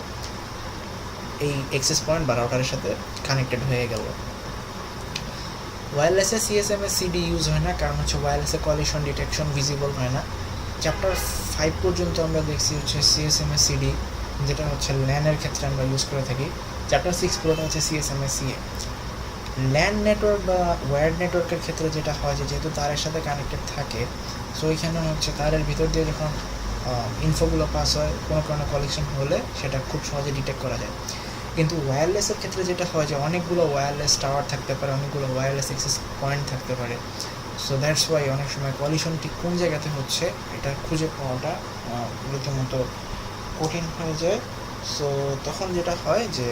এই অ্যাক্সেস পয়েন্ট বা রাউটারের সাথে কানেক্টেড হয়ে গেল। ওয়্যারলেসে সিএসএমএস সিডি ইউজ হয় না, কারণ হচ্ছে ওয়্যারলেসে কলিশন ডিটেকশন ভিজিবল হয় না। চ্যাপ্টার 5 পর্যন্ত আমরা দেখছি হচ্ছে সিএসএমএস সিডি, যেটা হচ্ছে ল্যানের ক্ষেত্রে আমরা ইউজ করে থাকি। চ্যাপ্টার 6 পুরোটা হচ্ছে সিএসএমএস সিএ। ল্যান নেটওয়ার্ক বা ওয়্যার্ড নেটওয়ার্কের ক্ষেত্রে যেটা হয় যে যেহেতু তারের সাথে কানেক্টেড থাকে, সো ওইখানে হচ্ছে তারের ভিতর দিয়ে যখন ইনফোগুলো পাস হয়, কোনো কারণে কালেকশন হলে সেটা খুব সহজে ডিটেক্ট করা যায়। কিন্তু ওয়্যারলেসের ক্ষেত্রে যেটা হয় যে অনেকগুলো ওয়্যারলেস টাওয়ার থাকতে পারে, অনেকগুলো ওয়্যারলেস অ্যাক্সেস পয়েন্ট থাকতে পারে। সো দ্যাটস ওয়াই অনেক সময় কলিশন ঠিক কোন জায়গাতে হচ্ছে এটা খুঁজে পাওয়াটা রীতিমতো কঠিন হয়ে যায়। সো তখন যেটা হয় যে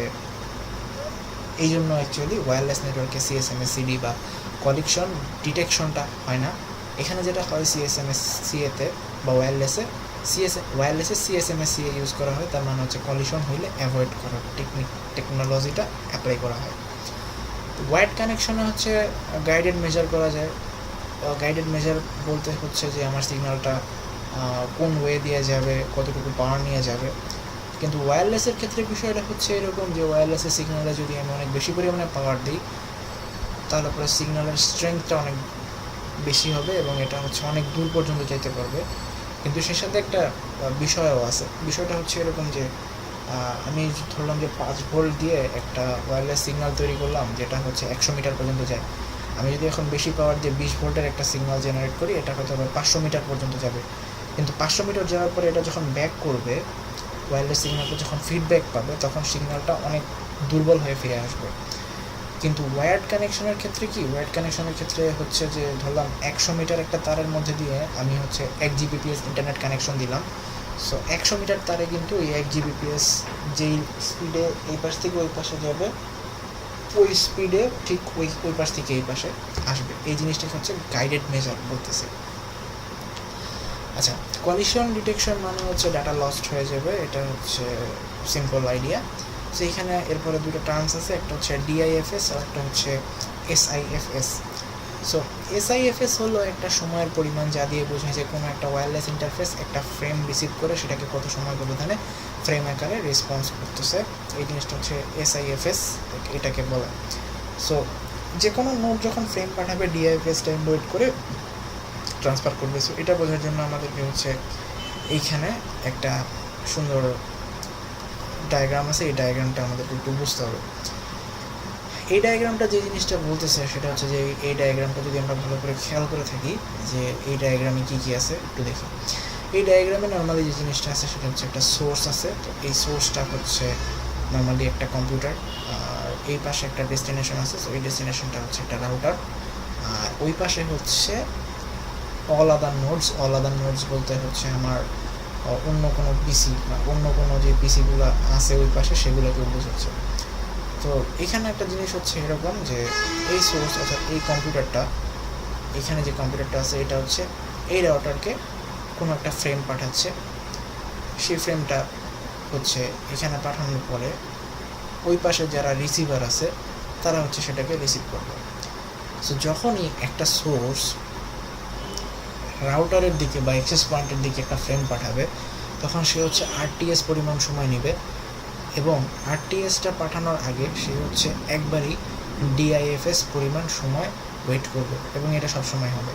এই জন্য অ্যাকচুয়ালি ওয়্যারলেস নেটওয়ার্কে সিএসএমএস সিডি বা কলিকশন ডিটেকশনটা হয় না। এখানে যেটা হয় সিএসএমএস সিএতে বা ওয়্যারলেসে সিএসএমএস সিএ ইউজ করা হয়, তার মানে হচ্ছে কলিশন হইলে অ্যাভয়েড করার টেকনোলজিটা অ্যাপ্লাই করা হয়। ওয়্যার্ড কানেকশনে হচ্ছে গাইডেড মেজার করা যায়। গাইডেড মেজার বলতে হচ্ছে যে আমার সিগন্যালটা কোন ওয়ে দিয়ে যাবে, কতটুকু পাওয়ার নিয়ে যাবে। কিন্তু ওয়্যারলেসের ক্ষেত্রে বিষয়টা হচ্ছে এরকম যে ওয়্যারলেসের সিগন্যালে যদি আমি অনেক বেশি পরিমাণে পাওয়ার দিই, তাহলে পরে সিগন্যালের স্ট্রেংথটা অনেক বেশি হবে এবং এটা হচ্ছে অনেক দূর পর্যন্ত যেতে পারবে। কিন্তু সেই সাথে একটা বিষয়ও আছে। বিষয়টা হচ্ছে এরকম যে আমি ধরলাম যে 5 ভোল্ট দিয়ে একটা ওয়্যারলেস সিগন্যাল তৈরি করলাম, যেটা হচ্ছে 100 মিটার পর্যন্ত যায়। আমি যদি এখন বেশি পাওয়ার দিয়ে 20 ভোল্টের একটা সিগন্যাল জেনারেট করি, এটা হয়তো আবার 500 মিটার পর্যন্ত যাবে। কিন্তু 500 মিটার যাওয়ার পরে এটা যখন ব্যাক করবে, ওয়্যারলেস সিগন্যালটা যখন ফিডব্যাক পাবে, তখন সিগন্যালটা অনেক দুর্বল হয়ে ফিরে আসবে। কিন্তু ওয়্যার্ড কানেকশনের ক্ষেত্রে কি, ওয়্যার্ড কানেকশনের ক্ষেত্রে হচ্ছে যে ধরলাম 100 মিটার একটা তারের মধ্যে দিয়ে আমি হচ্ছে 1 জিবিপিএস ইন্টারনেট কানেকশন দিলাম। সো 100 মিটার তারে কিন্তু এই 1 জিবিপিএস যেই স্পিডে এই পাশ থেকে ওই পাশে যাবে, ওই স্পিডে ঠিক ওই পাশ থেকে এই পাশে আসবে। এই জিনিসটাকে হচ্ছে গাইডেড মেজার বলতেছে। আচ্ছা, কলিশন ডিটেকশন মানে হচ্ছে ডাটা লস্ট হয়ে যাবে, এটা হচ্ছে সিম্পল আইডিয়া। সো এইখানে এরপরে দুটো টার্মস আছে, একটা হচ্ছে ডিআইএফএস আর একটা হচ্ছে এসআইএফএস। সো এসআইএফএস হলো একটা সময়ের পরিমাণ, যা দিয়ে বোঝায় যে কোনো একটা ওয়্যারলেস ইন্টারফেস একটা ফ্রেম রিসিভ করে সেটাকে কত সময় ব্যবধানে ফ্রেম আকারে রেসপন্স করতেছে, এই জিনিসটা হচ্ছে এসআইএফএস এটাকে বলে। সো যে কোনো নোড যখন ফ্রেম পাঠাবে, ডিআইএফএস টাইম ওয়েট করে ট্রান্সফার করবে। সো এটা বোঝার জন্য আমাদেরকে হচ্ছে এইখানে একটা সুন্দর ডায়াগ্রাম আছে, এই ডায়াগ্রামটা আমাদেরকে একটু বুঝতে হবে। এই ডায়াগ্রামটা যে জিনিসটা বলতেছে সেটা হচ্ছে যে এই ডায়াগ্রামটা যদি আমরা ভালো করে খেয়াল করে থাকি যে এই ডায়াগ্রামে কী কী আছে একটু দেখি। এই ডায়াগ্রামে নর্মালি যে জিনিসটা আছে সেটা হচ্ছে একটা সোর্স আছে। তো এই সোর্সটা হচ্ছে নর্মালি একটা কম্পিউটার, আর এই পাশে একটা ডেস্টিনেশন আছে। তো এই ডেস্টিনেশনটা হচ্ছে একটা রাউটার, আর ওই পাশে হচ্ছে অল আদার নোডস বলতে হচ্ছে আমার অন্য কোনো পিসি বা অন্য কোনো যে পিসিগুলো আছে ওই পাশে সেগুলোকেও বোঝাচ্ছে। তো এখানে একটা জিনিস হচ্ছে এরকম যে এই সোর্স অর্থাৎ এই কম্পিউটারটা, এখানে যে কম্পিউটারটা আছে এটা হচ্ছে এই রাউটারকে কোনো একটা ফ্রেম পাঠাচ্ছে। সেই ফ্রেমটা হচ্ছে এখানে পাঠানোর পরে ওই পাশে যারা রিসিভার আছে তারা হচ্ছে সেটাকে রিসিভ করবে। সো যখনই একটা সোর্স রাউটারের দিকে বা অ্যাক্সেস পয়েন্টের দিকে একটা ফ্রেম পাঠাবে, তখন সে হচ্ছে আরটিএস পরিমাণ সময় নেবে, এবং আরটিএসটা পাঠানোর আগে সে হচ্ছে একবারই ডিআইএফএস পরিমাণ সময় ওয়েট করবে, এবং এটা সবসময় হবে।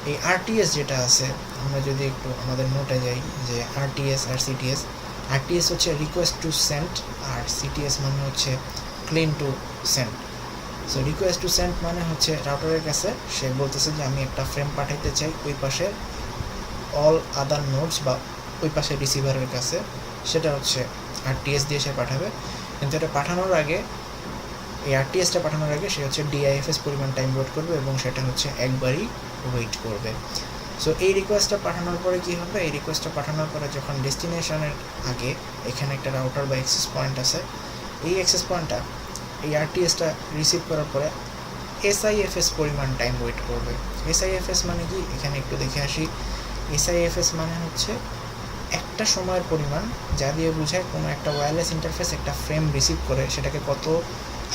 এই আরটিএস যেটা আছে, আমরা যদি একটু আমাদের নোটে যাই যে আরটিএস আর সিটিএস। আরটিএস হচ্ছে রিকোয়েস্ট টু সেন্ড, আর সিটিএস মানে হচ্ছে claim to send. So request to send মানে হচ্ছে রাউটারের কাছে সে বলতেছে যে আমি একটা ফ্রেম পাঠাইতে চাই ওই পাশে অল আদার নোডস বা ওই পাশে রিসিভারের কাছে, সেটা হচ্ছে আরটিএস দিয়ে সে পাঠাবে। কিন্তু এটা পাঠানোর আগে, এই আরটিএসটা পাঠানোর আগে সে হচ্ছে ডিআইএফএস পরিমাণ টাইম ওয়েট করবে, এবং সেটা হচ্ছে একবারই ওয়েট করবে। সো এই রিকোয়েস্টটা পাঠানোর পরে কী হবে, এই রিকোয়েস্টটা পাঠানোর পরে যখন ডেস্টিনেশনের আগে এখানে একটা রাউটার বা অ্যাক্সেস পয়েন্ট আছে, এই অ্যাক্সেস পয়েন্টটা এই আরটিএসটা রিসিভ করার পরে এসআইএফএস পরিমাণ টাইম ওয়েট করবে। এসআইএফএস মানে কি, এখানে একটু দেখে আসি। এসআইএফএস মানে হচ্ছে একটা সময়ের পরিমাণ, যা দিয়ে বোঝায় কোনো একটা ওয়্যারলেস ইন্টারফেস একটা ফ্রেম রিসিভ করে সেটাকে কত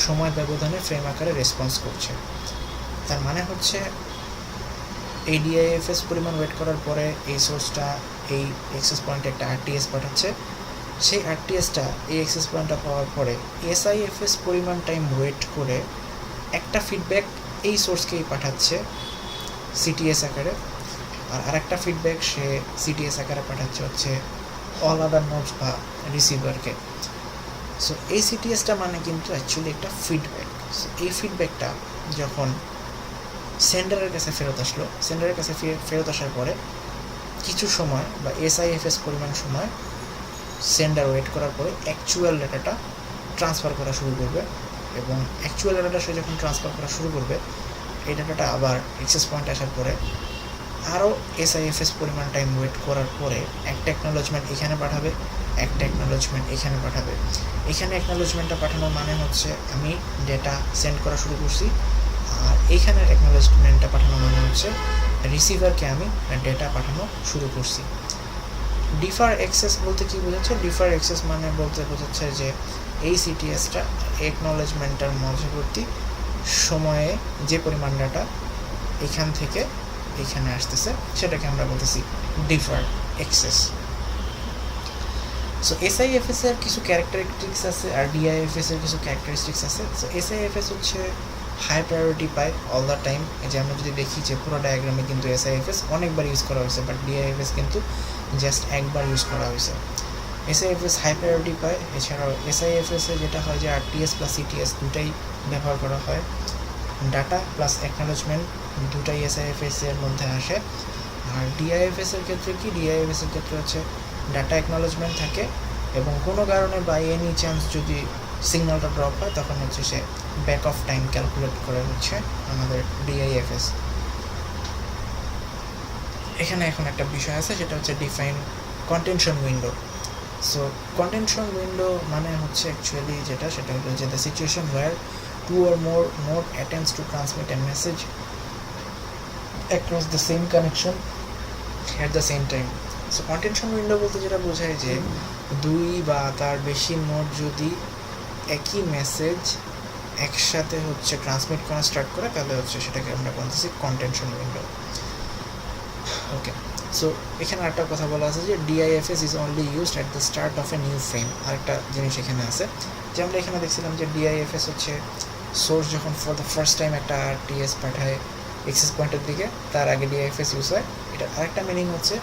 সময় ব্যবধানে ফ্রেম আকারে রেসপন্স করছে। তার মানে হচ্ছে এই ডিআইএফএস পরিমাণ ওয়েট করার পরে এই সোর্সটা এই অ্যাক্সেস পয়েন্টে একটা আরটিএস পাঠাচ্ছে, সেই আরটিএসটা এই অ্যাক্সেস পয়েন্টটা পাওয়ার পরে এসআইএফএস পরিমাণ টাইম ওয়েট করে একটা ফিডব্যাক এই সোর্সকেই পাঠাচ্ছে সিটিএস আকারে, আর আরেকটা ফিডব্যাক সে সিটিএস আকারে পাঠাচ্ছে হচ্ছে অল আদার নোডস বা রিসিভারকে। সো এই সিটিএসটা মানে কিন্তু অ্যাকচুয়ালি একটা ফিডব্যাক। সো এই ফিডব্যাকটা যখন সেন্ডারের কাছে ফেরত আসলো, সেন্ডারের কাছে ফেরত আসার পরে কিছু সময় বা এসআইএফএস পরিমাণ সময় সেন্ডার ওয়েট করার পরে অ্যাকচুয়াল ডাটাটা ট্রান্সফার করা শুরু করবে, এবং অ্যাকচুয়াল ডাটাটা সে যখন ট্রান্সফার করা শুরু করবে এই ডাটাটা আবার অ্যাক্সেস পয়েন্টে আসার পরে আরও এসআইএফএস পরিমাণ টাইম ওয়েট করার পরে একটা অ্যাকনোলজমেন্ট এখানে পাঠাবে, একটা অ্যাকনোলজমেন্ট এখানে পাঠাবে। এখানে অ্যাকনোলজমেন্টটা পাঠানোর মানে হচ্ছে আমি ডেটা সেন্ড করা শুরু করছি, আর এইখানের অ্যাকনোলজমেন্টটা পাঠানোর মানে হচ্ছে রিসিভারকে আমি ডেটা পাঠানো শুরু করছি। ডিফার অ্যাক্সেস বলতে কী বোঝাচ্ছে? ডিফার অ্যাক্সেস মানে বলতে বোঝাচ্ছে যে এই সিটিএসটা অ্যাকনোলেজমেন্টের মধ্যবর্তী সময়ে যে পরিমাণ ডাটা এখান থেকে এখানে আসতেছে সেটাকে আমরা বলতেছি ডিফার অ্যাক্সেস। সো এসআইএফএস এর কিছু ক্যারেক্টারিস্টিক্স আছে আর ডিআইএফএস এর কিছু ক্যারেক্টারিস্টিক্স আছে। সো এসআইএফএস হচ্ছে হাই প্রায়োরিটি পায় অল দ্য টাইম। এই যে আমরা যদি দেখি যে পুরো ডায়াগ্রামে কিন্তু এসআইএফএস অনেকবার ইউজ করা হয়েছে, বাট ডিআইএফএস কিন্তু জাস্ট একবার ইউজ করা হয়েছে। এসআইএফএস হাই প্রায়োরিটি পায়। এছাড়াও এসআইএফএসে যেটা হয় যে আরটিএস প্লাস সিটিএস দুটাই ব্যবহার করা হয়, ডাটা প্লাস অ্যাকনোলেজমেন্ট দুটাই এসআইএফএস এর মধ্যে আসে। আর ডিআইএফএস এর ক্ষেত্রে কি? ডিআইএফএস এর ক্ষেত্রে হচ্ছে ডাটা অ্যাকনোলেজমেন্ট থাকে, এবং কোনো কারণে বাই এনি চান্স যদি সিগন্যালটা ড্রপ হয় তখন হচ্ছে সে ব্যাক অফ টাইম ক্যালকুলেট করে হচ্ছে আমাদের ডিআইএফএস। এখানে এখন একটা বিষয় আছে, সেটা হচ্ছে define contention window. So contention window মানে হচ্ছে অ্যাকচুয়ালি যেটা, সেটা হলো যে the situation where two or more node attempts to transmit a message across the same connection at the same time. So contention window বলতে যেটা বোঝায় যে দুই বা তার বেশি নোড যদি একই মেসেজ একসাথে হচ্ছে ট্রান্সমিট করা স্টার্ট করে তাহলে হচ্ছে সেটাকে আমরা বলতেছি কন্টেনশন উইন্ডো। ওকে, সো এখানে একটা কথা বলা আছে যে DIFS is only used at the start of a new frame. আরেকটা জিনিস এখানে আছে যে আমরা এখানে দেখছিলাম যে ডিআইএফএস হচ্ছে সোর্স যখন ফর দ্য ফার্স্ট টাইম একটা আরটিএস পাঠায় অ্যাক্সেস পয়েন্টের দিকে, তার আগে ডিআইএফএস ইউজ হয়। এটা আরেকটা মিনিং হচ্ছে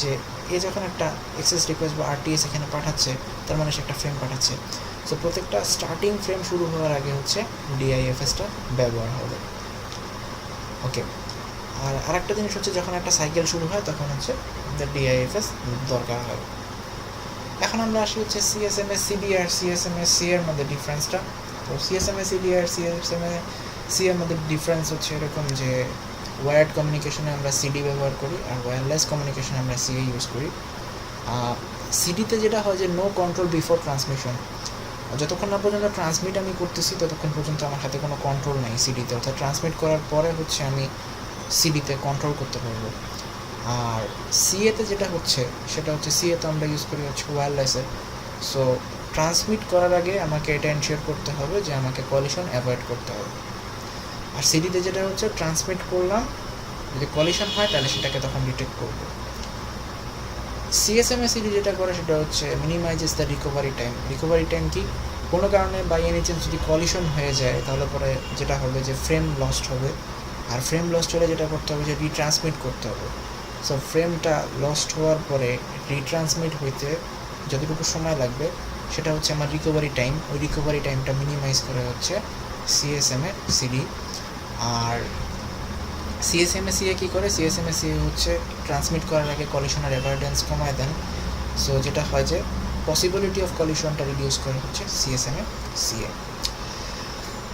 যে এ যখন একটা অ্যাক্সেস রিকোয়েস্ট বা আরটিএস এখানে পাঠাচ্ছে তার মানে সে একটা ফ্রেম পাঠাচ্ছে। সো প্রত্যেকটা স্টার্টিং ফ্রেম শুরু হওয়ার আগে হচ্ছে ডিআইএফএসটা ব্যবহার হবে। ওকে, আর আরেকটা জিনিস হচ্ছে যখন একটা সাইকেল শুরু হয় তখন হচ্ছে আমাদের ডিআইএফএস দরকার হয়। এখন আমরা আসি হচ্ছে সিএসএমএ সিডি আর সিএসএমএ সি এর মধ্যে ডিফারেন্সটা। তো সিএসএমএ সিডি আর সিএসএমএ সি এর মধ্যে ডিফারেন্স হচ্ছে এরকম যে ওয়্যার্ড কমিউনিকেশনে আমরা সিডি ব্যবহার করি আর ওয়্যারলেস কমিউনিকেশনে আমরা সিএ ইউজ করি। সিডিতে যেটা হয় যে নো কন্ট্রোল বিফোর ট্রান্সমিশন, যতক্ষণ না পর্যন্ত ট্রান্সমিট আমি করতেছি ততক্ষণ পর্যন্ত আমার হাতে কোনো কন্ট্রোল নেই সিডিতে, অর্থাৎ ট্রান্সমিট করার পরে হচ্ছে আমি সিডিতে কন্ট্রোল করতে পারবো। আর সিএতে যেটা হচ্ছে সেটা হচ্ছে সিএতে আমরা ইউজ করি হচ্ছে ওয়্যারলেসে। সো ট্রান্সমিট করার আগে আমাকে এটা এনশিওর করতে হবে যে আমাকে কলিশন অ্যাভয়েড করতে হবে। আর সিডিতে যেটা হচ্ছে ট্রান্সমিট করলাম, যদি কলিশন হয় তাহলে সেটাকে তখন ডিটেক্ট করবো। সিএসএমএ সিডি যেটা করে সেটা হচ্ছে minimizes the recovery time. Recovery time কি? কোনো কারণে বাই এনি চান্স যদি কলিশন হয়ে যায় তাহলে পরে যেটা হবে যে ফ্রেম লস্ট হবে, আর ফ্রেম লস্ট হলে যেটা করতে হবে যে রিট্রান্সমিট করতে হবে। সো ফ্রেমটা লস্ট হওয়ার পরে রিট্রান্সমিট হইতে যতটুকু সময় লাগবে সেটা হচ্ছে আমার রিকভারি টাইম। ওই রিকভারি টাইমটা মিনিমাইজ করে হচ্ছে সিএসএমএ সিডি। আর সিএসএমএ সিএ কী করে? সিএসএমএ সিএ হচ্ছে ট্রান্সমিট করার আগে কলিশনের অ্যাভয়েডেন্স কমায় দেন। সো যেটা হয় যে পসিবিলিটি অফ কলিশনটা রিডিউস করে হচ্ছে সিএসএমএ সিএ।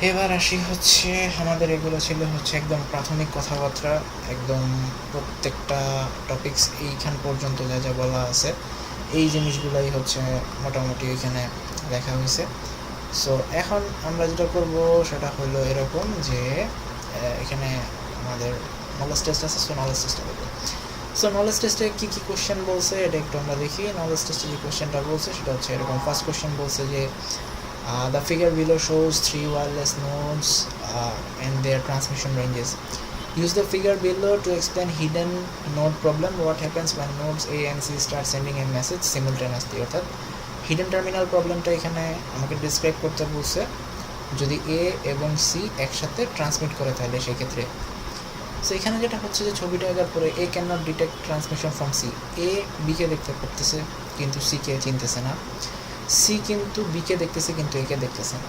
এবার আসি হচ্ছে আমাদের এগুলো ছিল হচ্ছে একদম প্রাথমিক কথাবার্তা, একদম প্রত্যেকটা টপিকস এইখান পর্যন্ত যা যা বলা আছে এই জিনিসগুলোই হচ্ছে মোটামুটি এখানে লেখা হয়েছে। সো এখন আমরা যেটা করব সেটা হলো এরকম যে এখানে আমাদের নলেজ টেস্ট আছে। সো নলেজ টেস্টটা করবো। সো নলেজ টেস্টে কী কী কোশ্চেন বলছে এটা একটু আমরা দেখি। নলেজ টেস্টে যে কোশ্চেনটা বলছে সেটা হচ্ছে এরকম। ফার্স্ট কোশ্চেন বলছে যে The figure below shows 3 wireless nodes and their transmission ranges. Use the figure below to explain hidden node problem. What happens when nodes A and C start sending a message simultaneously? অর্থাৎ hidden terminal প্রবলেমটা এখানে আমাকে describe করতে বলছে যদি এ এবং C একসাথে transmit করে তাহলে সেই ক্ষেত্রে। সো এখানে যেটা হচ্ছে যে ছবিটা আঁকার পরে A can not detect transmission from C. A বিকে দেখতে পারতেছে কিন্তু সিকে চিনতেছে না, সি কিন্তু বিকে দেখতেছে কিন্তু একে দেখতেছে না।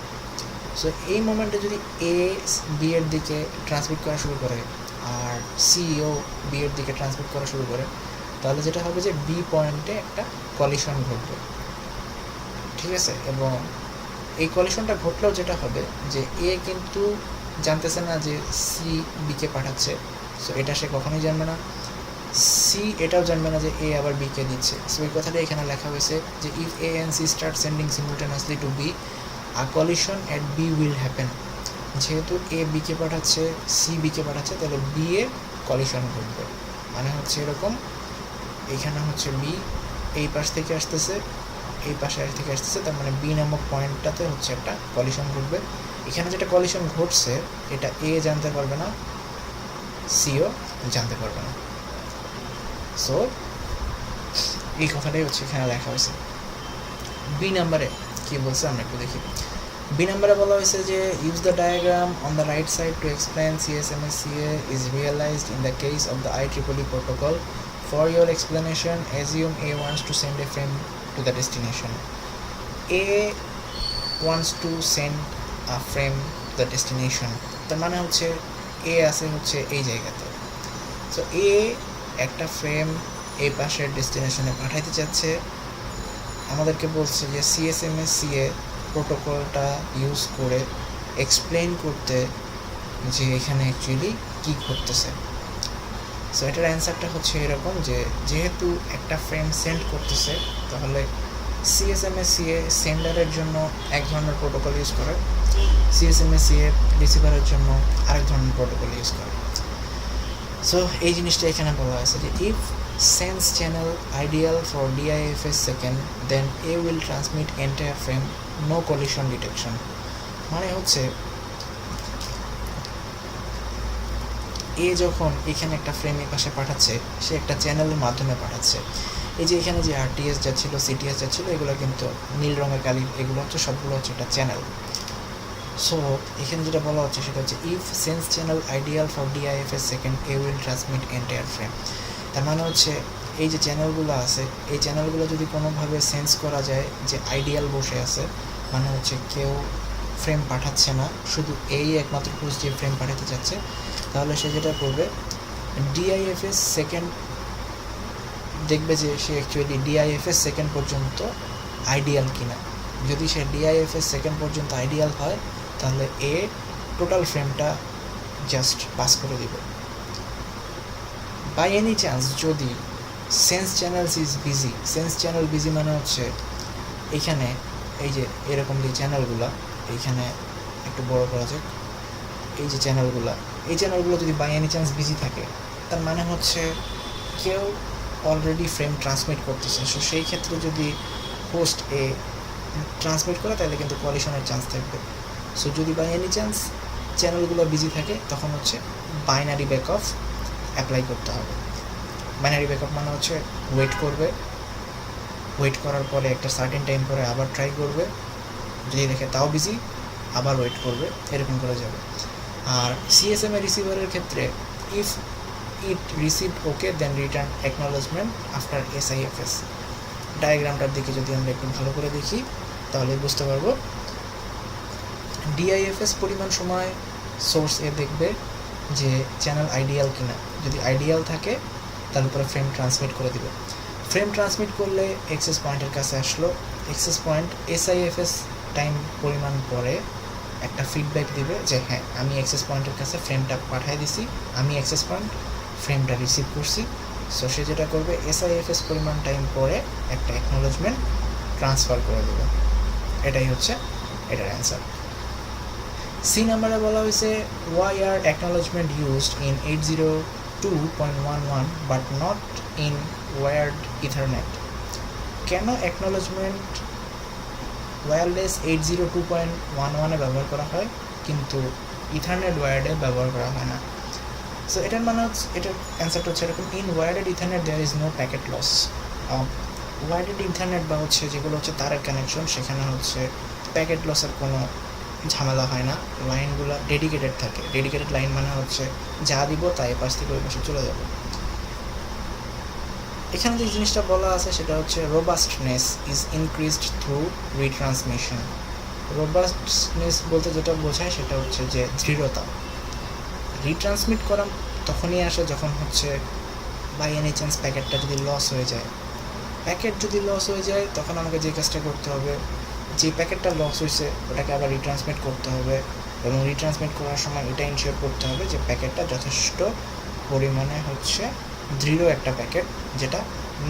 সো এই মোমেন্টে যদি এ বি এর দিকে ট্রান্সমিট করা শুরু করে আর সিও বি এর দিকে ট্রান্সমিট করা শুরু করে তাহলে যেটা হবে যে বি পয়েন্টে একটা কলিশন ঘটবে, ঠিক আছে। এবং এই কলিশনটা ঘটলেও যেটা হবে যে এ কিন্তু জানতেছে না যে সি বিকে পাঠাচ্ছে, সো এটা সে কখনোই জানবে না। সি এটাও জানবে না যে এ আবার বিকে দিচ্ছে। সো এই কথাটা এখানে লেখা হয়েছে যে if A and C start sending simultaneously to B a collision at B will happen. যেহেতু এ বিকে পাঠাচ্ছে সি বিকে পাঠাচ্ছে তাহলে বি এ কলিশন ঘটবে। মানে হচ্ছে এরকম, এইখানে হচ্ছে বি এই পাশ থেকে আসতেছে এই পাশে থেকে আসতেছে, তার মানে বি নামক পয়েন্টটাতে হচ্ছে একটা কলিশন ঘটবে। এখানে যেটা কলিশন ঘটছে এটা এ জানতে পারবে না, সিও জানতে পারবে না। সো এই কথাটাই হচ্ছে এখানে লেখা হয়েছে। বি নাম্বারে কী বলছে আমরা একটু দেখি। বি নাম্বারে বলা হয়েছে যে use the diagram on the right side to explain CSMA/CA is realised in the case of the IEEE protocol. For your explanation, assume A wants to send a frame to the destination. A wants to send a frame to the destination. তার মানে হচ্ছে এ আছে হচ্ছে এই জায়গাতে। So এ একটা frame এই পাশের ডেস্টিনেশনে পাঠাইতে চাচ্ছে। আমাদেরকে বলছে যে CSMA/CA প্রোটোকলটা ইউজ করে এক্সপ্লেন করতে যে এখানে অ্যাকচুয়ালি কী ঘটতেছে। সো এটার অ্যান্সারটা হচ্ছে এরকম যে যেহেতু একটা ফ্রেম সেন্ড করতেছে তাহলে CSMA/CA সেন্ডারের জন্য এক ধরনের প্রোটোকল ইউজ করে, CSMA/CA রিসিভারের জন্য আরেক ধরনের প্রোটোকল ইউজ করে। সো এই জিনিসটা এখানে বলা হয়েছে যে if sense channel ideal for DIFS second then A will transmit entire frame, no collision detection. মানে হচ্ছে এ যখন এখানে একটা ফ্রেম এই পাশে পাঠাচ্ছে সে একটা চ্যানেলের মাধ্যমে পাঠাচ্ছে। এই যে এখানে যে RTS যাচ্ছিলো CTS যাচ্ছিলো এগুলো কিন্তু নীল রঙের কালি, এগুলো হচ্ছে সবগুলো হচ্ছে একটা চ্যানেল। সো এখানে যেটা বলা হচ্ছে সেটা হচ্ছে if sense channel ideal for DIFS second A will transmit entire frame. তার মানে হচ্ছে এই যে চ্যানেলগুলো আছে এই চ্যানেলগুলো যদি কোনোভাবে সেন্স করা যায় যে আইডিয়াল বসে আছে, মানে হচ্ছে কেউ ফ্রেম পাঠাচ্ছে না, শুধু এই একমাত্র পুরুষ যে ফ্রেম পাঠাতে চাচ্ছে, তাহলে সে যেটা করবে DIFS সেকেন্ড দেখবে যে সে অ্যাকচুয়ালি DIFS সেকেন্ড পর্যন্ত আইডিয়াল কিনা। যদি সে DIFS সেকেন্ড পর্যন্ত আইডিয়াল হয় তাহলে এ টোটাল ফ্রেমটা জাস্ট পাস করে দিবে। বাই এনি চান্স যদি sense channels is busy, sense channel busy মানে হচ্ছে এইখানে এই যে এরকম যে চ্যানেলগুলো এইখানে একটু বড় করা যাক, এই যে চ্যানেলগুলো এই চ্যানেলগুলো যদি বাই এনি চান্স বিজি থাকে তার মানে হচ্ছে কেউ অলরেডি ফ্রেম ট্রান্সমিট করতেছে। সো সেই ক্ষেত্রে যদি হোস্ট এ ট্রান্সমিট করে তাহলে কিন্তু কলিশনের চান্স থাকবে। সো যদি বাই এনি চান্স চ্যানেলগুলো বিজি থাকে তখন হচ্ছে বাইনারি ব্যাকঅফ অ্যাপ্লাই করতে হবে। বাইনারি ব্যাকঅফ মানে হচ্ছে ওয়েট করবে, ওয়েট করার পরে একটা সার্টেন টাইম পরে আবার ট্রাই করবে, যদি দেখে তাও বিজি আবার ওয়েট করবে, এরকম করে যাবে। আর CSMA রিসিভারের ক্ষেত্রে if it received okay then return acknowledgement after SIFS। ডায়াগ্রামটার দিকে যদি আমরা একটু ভালো করে দেখি তাহলে বুঝতে পারবো DIFS পরিমাণ সময় সোর্স এ দেখবে যে চ্যানেল আইডিয়াল কিনা, যদি আইডিয়াল থাকে তার উপরে ফ্রেম ট্রান্সমিট করে দিবে। ফ্রেম ট্রান্সমিট করলে অ্যাক্সেস পয়েন্টের কাছে আসলো, অ্যাক্সেস পয়েন্ট SIFS টাইম পরিমাণ পরে একটা ফিডব্যাক দিবে যে হ্যাঁ আমি অ্যাক্সেস পয়েন্টের কাছে ফ্রেমটা পাঠিয়ে দিছি, আমি অ্যাক্সেস পয়েন্ট ফ্রেমটা রিসিভ করছি। সো সে যেটা করবে SIFS পরিমাণ টাইম পরে একটা অ্যাকনোলেজমেন্ট ট্রান্সফার করে দেবে। এটাই হচ্ছে এটার অ্যান্সার। সি নাম্বারে বলা হয়েছে why are acknowledgement used in 802.11 but not in wired ethernet. কেন অ্যাকনোলেজমেন্ট ওয়্যারলেস 802.11 ব্যবহার করা হয়, কিন্তু ইথারনেট ওয়্যার্ডে ব্যবহার করা হয় না। সো এটার মানে হচ্ছে, এটার অ্যান্সারটা হচ্ছে এরকম: in wired ethernet there is no packet loss. Wired ethernet বা হচ্ছে যেগুলো হচ্ছে তারের কানেকশন, সেখানে হচ্ছে প্যাকেট লসের কোনো ঝামেলা হয় না। লাইনগুলো ডেডিকেটেড থাকে। ডেডিকেটেড লাইন মানে হচ্ছে যা দিব তাই পাশ থেকে ওই পাশে চলে যাবে। এখানে যে জিনিসটা বলা আছে সেটা হচ্ছে robustness is increased through retransmission. Robustness বলতে যেটা বোঝায় সেটা হচ্ছে যে দৃঢ়তা। রিট্রান্সমিট করা তখনই আসে যখন হচ্ছে বাই এনি চান্স প্যাকেটটা যদি লস হয়ে যায়। প্যাকেট যদি লস হয়ে যায় তখন আমাকে যে কাজটা করতে হবে, যে প্যাকেটটা লস হয়েছে ওটাকে আবার রিট্রান্সমিট করতে হবে, এবং রিট্রান্সমিট করার সময় এটা ইনশিওর করতে হবে যে প্যাকেটটা যথেষ্ট পরিমাণে হচ্ছে দৃঢ় একটা প্যাকেট, যেটা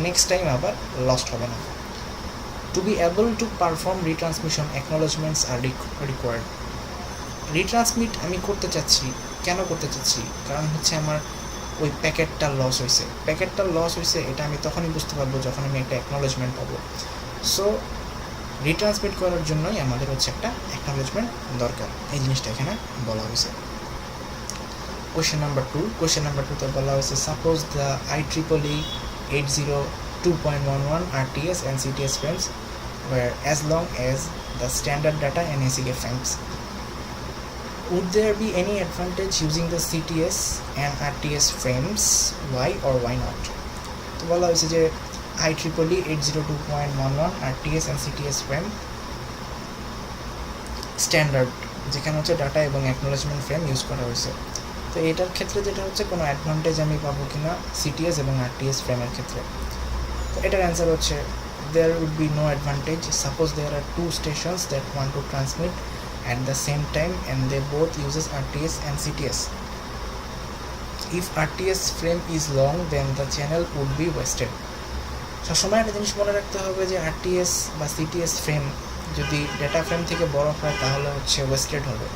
নেক্সট টাইম আবার লস্ট হবে না। To be able to perform retransmission acknowledgements are required. Retransmit আমি করতে চাচ্ছি, কেন করতে চাচ্ছি? কারণ হচ্ছে আমার ওই প্যাকেটটা লস হয়েছে। প্যাকেটটা লস হয়েছে এটা আমি তখনই বুঝতে পারবো যখন আমি একটা অ্যাকনোলেজমেন্ট পাবো। সো রিট্রান্সমিট করার জন্যই আমাদের হচ্ছে একটা অ্যাকনোলেজমেন্ট দরকার। এই জিনিসটা এখানে বলা হয়েছে। কোয়েশ্চেন নাম্বার 2, কোয়েশ্চেন নাম্বার 2তে বলা হয়েছে suppose the IEEE 802.11 RTS and CTS frames were as long as the standard data and ACK frames. Would there be any advantage using the CTS and RTS frames? Why or why not? তো বলা হয়েছে যে IEEE 802.11 RTS and CTS frame standard, যেখানে হচ্ছে data এবং acknowledgement frame use করা হয়েছে। তো এটার ক্ষেত্রে যেটা হচ্ছে কোনো অ্যাডভান্টেজ আমি পাবো কিনা সিটিএস এবং আরটিএস ফ্রেমের ক্ষেত্রে। তো এটার অ্যান্সার হচ্ছে there would be no advantage. Suppose there are two stations that want to transmit at the same time and they both uses RTS and CTS. If RTS frame is long then the channel would be wasted. সবসময় একটা জিনিস মনে রাখতে হবে যে RTS বা CTS frame যদি data frame থেকে বড় হয় তাহলে হচ্ছে ওয়েস্টেড হবে।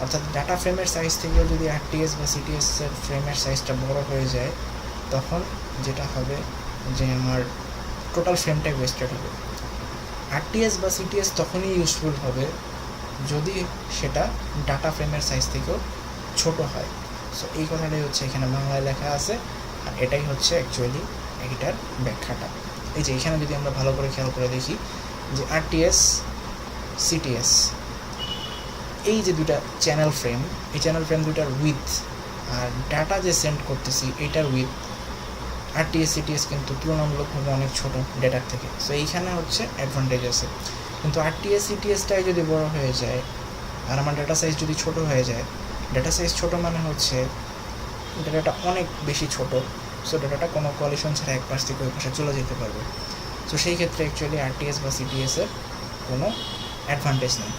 অর্থাৎ ডাটা ফ্রেমের সাইজ থেকেও যদি আরটিএস বা সিটিএসের ফ্রেমের সাইজটা বড় হয়ে যায় তখন যেটা হবে যে আমার টোটাল ফ্রেমটাই ওয়েস্টেড হবে। আরটিএস বা সিটিএস তখনই ইউজফুল হবে যদি সেটা ডাটা ফ্রেমের সাইজ থেকেও ছোট হয়। সো এই কথাটাই হচ্ছে এখানে বাংলায় লেখা আছে, আর এটাই হচ্ছে অ্যাকচুয়ালি এটার ব্যাখ্যাটা। এই যে এখানে যদি আমরা ভালো করে খেয়াল করে দেখি যে আরটিএস সিটিএস এই যে দুটা চ্যানেল ফ্রেম, এই চ্যানেল ফ্রেম দুটার উইথ আর ডাটা যে সেন্ড করতেছি এটার উইথ আরটিএস সিটিএস কিন্তু তুলনামূলকভাবে অনেক ছোট ডেটার থেকে। সো এইখানে হচ্ছে অ্যাডভান্টেজ আছে। কিন্তু আরটিএস সিটিএসটাই যদি বড় হয়ে যায় আর আমার ডাটা সাইজ যদি ছোট হয়ে যায়, ডাটা সাইজ ছোট মানে হচ্ছে ডাটাটা অনেক বেশি ছোট। সো ডাটাটা কোনো কলিশন ছাড়া এক পাশ থেকে ওই পাশে চলে যেতে পারবে। সো সেই ক্ষেত্রে অ্যাকচুয়ালি আরটিএস বা সিটিএসের কোনো অ্যাডভান্টেজ নেই।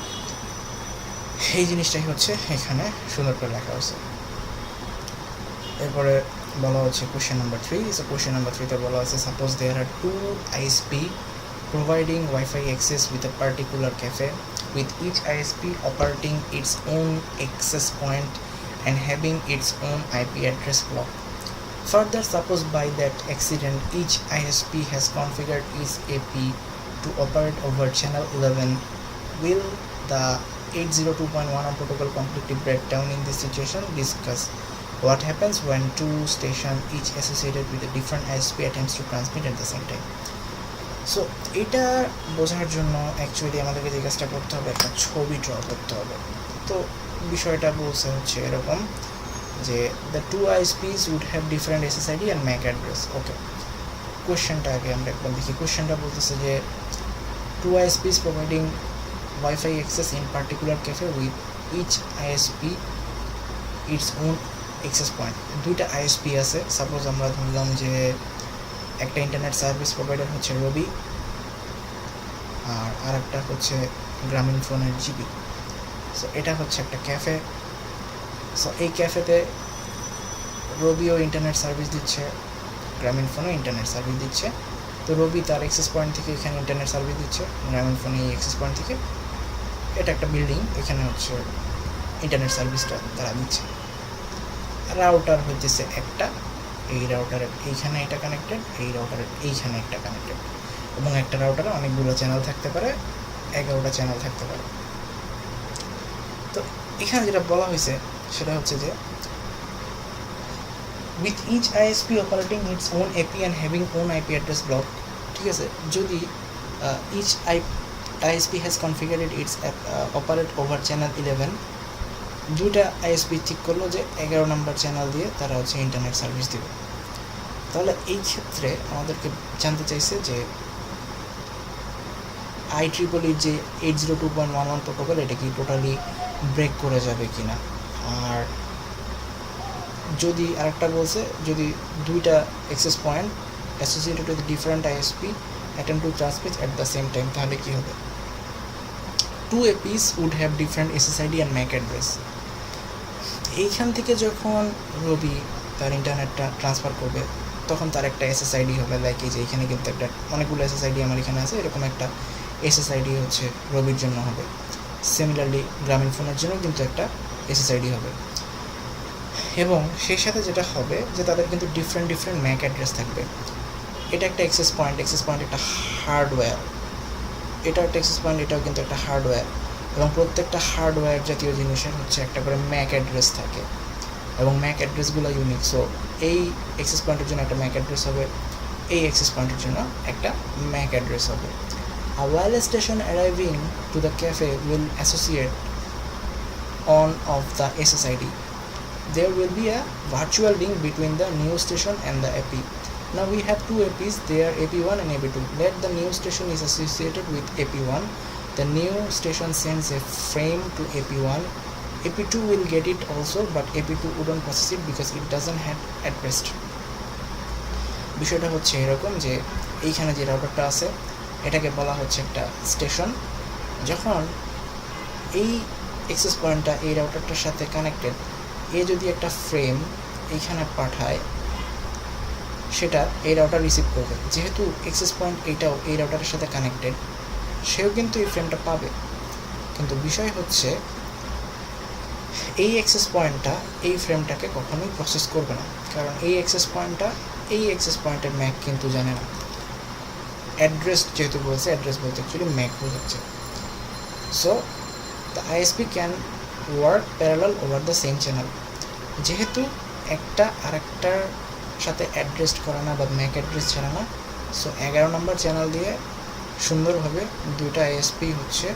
এই জিনিসটাই হচ্ছে এখানে সুন্দর করে লেখা হয়েছে। এরপরে বলা হচ্ছে question number 3। So question number 3তে বলা হচ্ছে suppose there are two ISP providing Wi-Fi access with a particular cafe, with each ISP operating its own access point and having its own IP address block. Further, suppose by that accident each ISP has configured its AP to operate over channel 11. Will the 802.11 protocol completely break down in this situation? Discuss what happens when two stations each associated with a different ISP attempts to transmit at the same time. So এটা বোঝার জন্য actually আমাদেরকে যে কাজটা করতে হবে একটা ছবি ড্র করতে হবে। তো বিষয়টা বলছে হচ্ছে এরকম যে the two ISPs would have different SSID and MAC address. Okay, কোয়েশ্চেনটা আগে আমরা একবার দেখি। কোয়েশ্চেনটা বলতেছে যে two ISPs providing WiFi access in particular cafe with each ISP its own access point. দুইটা আইএসপি আছে। সাপোজ আমরা ধরলাম যে একটা ইন্টারনেট সার্ভিস প্রোভাইডার হচ্ছে রবি আর একটা হচ্ছে গ্রামীণ ফোনের জিবি। সো এটা হচ্ছে একটা ক্যাফে। সো এই ক্যাফেতে রবিও ইন্টারনেট সার্ভিস দিচ্ছে, গ্রামীণ ফোনও ইন্টারনেট সার্ভিস দিচ্ছে। তো রবি তার অ্যাক্সেস পয়েন্ট থেকে এখানে ইন্টারনেট সার্ভিস দিচ্ছে, গ্রামীণ ফোনে এই অ্যাক্সেস পয়েন্ট থেকে। এটা একটা বিল্ডিং, এখানে হচ্ছে ইন্টারনেট সার্ভিসটা তারা দিচ্ছে। রাউটার হইতেছে একটা, এই রাউটারের এইখানে এটা কানেক্টেড, এই রাউটারের এইখানে একটা কানেক্টেড, এবং একটা রাউটারে অনেকগুলো চ্যানেল থাকতে পারে, 11টা চ্যানেল থাকতে পারে। তো এখানে যেটা বলা হয়েছে সেটা হচ্ছে যে with each ISP operating its own API and having own IP address block, ঠিক আছে, যদি each ISP has configured its operate over channel 11, দুইটা আইএসপি ঠিক করলো যে 11 নম্বর চ্যানেল দিয়ে তারা হচ্ছে ইন্টারনেট সার্ভিস দিবে। তাহলে এই ক্ষেত্রে আমাদেরকে জানতে চাইছে যে IEEE যে 802.11 প্রোটোকল এটা কি টোটালি ব্রেক করে যাবে কিনা, আর যদি আরেকটা বলছে যদি দুইটা access point associated with different ISP attempt to transmit at the same time, তাহলে কী হবে? 2 APs would have different SSID and MAC address. এইখান থেকে যখন রবি তার ইন্টারনেটটা ট্রান্সফার করবে তখন তার একটা SSID হবে, লাইক এই যে এখানে কিন্তু একটা অনেকগুলো SSID আমার এখানে আছে, এরকম একটা SSID হচ্ছে রবির জন্য হবে। সিমিলারলি গ্রামীণ ফোনের জন্য কিন্তু একটা SSID হবে, এবং সেই সাথে যেটা হবে যে তাদের কিন্তু ডিফারেন্ট ম্যাক অ্যাড্রেস থাকবে। এটা একটা অ্যাক্সেস পয়েন্ট একটা হার্ডওয়্যার, এটা একটা অ্যাক্সেস পয়েন্ট, এটাও কিন্তু একটা হার্ডওয়্যার, এবং প্রত্যেকটা হার্ডওয়্যার জাতীয় জিনিসের হচ্ছে একটা করে ম্যাক অ্যাড্রেস থাকে, এবং ম্যাক অ্যাড্রেসগুলো ইউনিক। সো এই অ্যাক্সেস পয়েন্টের জন্য একটা ম্যাক অ্যাড্রেস হবে, এই অ্যাক্সেস পয়েন্টের জন্য একটা ম্যাক অ্যাড্রেস হবে। A wireless station arriving to the cafe will associate on of the SSID. There will be a virtual link between the new station and the AP. Now we have two APs, they are AP1 and AP2. Let the new station is associated with AP1. The new station sends a frame to AP1. AP2 will get it also, but AP2 wouldn't process it because it doesn't have address. বিষয়টা হচ্ছে এরকম যে এইখানে যে রাউটারটা আছে এটাকে বলা হচ্ছে একটা স্টেশন। যখন এই অ্যাক্সেস পয়েন্টটা এই রাউটারটার সাথে কানেক্টেড, এ যদি একটা ফ্রেম এইখানে পাঠায় সেটা এই রাউটার রিসিভ করবে। যেহেতু অ্যাক্সেস পয়েন্ট এইটাও এই রাউটারের সাথে কানেক্টেড, সেও কিন্তু এই ফ্রেমটা পাবে। কিন্তু বিষয় হচ্ছে এই অ্যাক্সেস পয়েন্টটা এই ফ্রেমটাকে কখনোই প্রসেস করবে না, কারণ এই অ্যাক্সেস পয়েন্টের ম্যাক কিন্তু জানে না। অ্যাড্রেস যেহেতু বলছে, অ্যাড্রেস বলতে অ্যাকচুয়ালি ম্যাক বোঝাচ্ছে। So the ISP can work parallel over the same channel. যেহেতু একটা আরেকটার সাথে অ্যাড্রেস করে না বা ম্যাক অ্যাড্রেস ছাড়া না, সো 11 নম্বর চ্যানেল দিয়ে সুন্দরভাবে দুইটা ISP হচ্ছে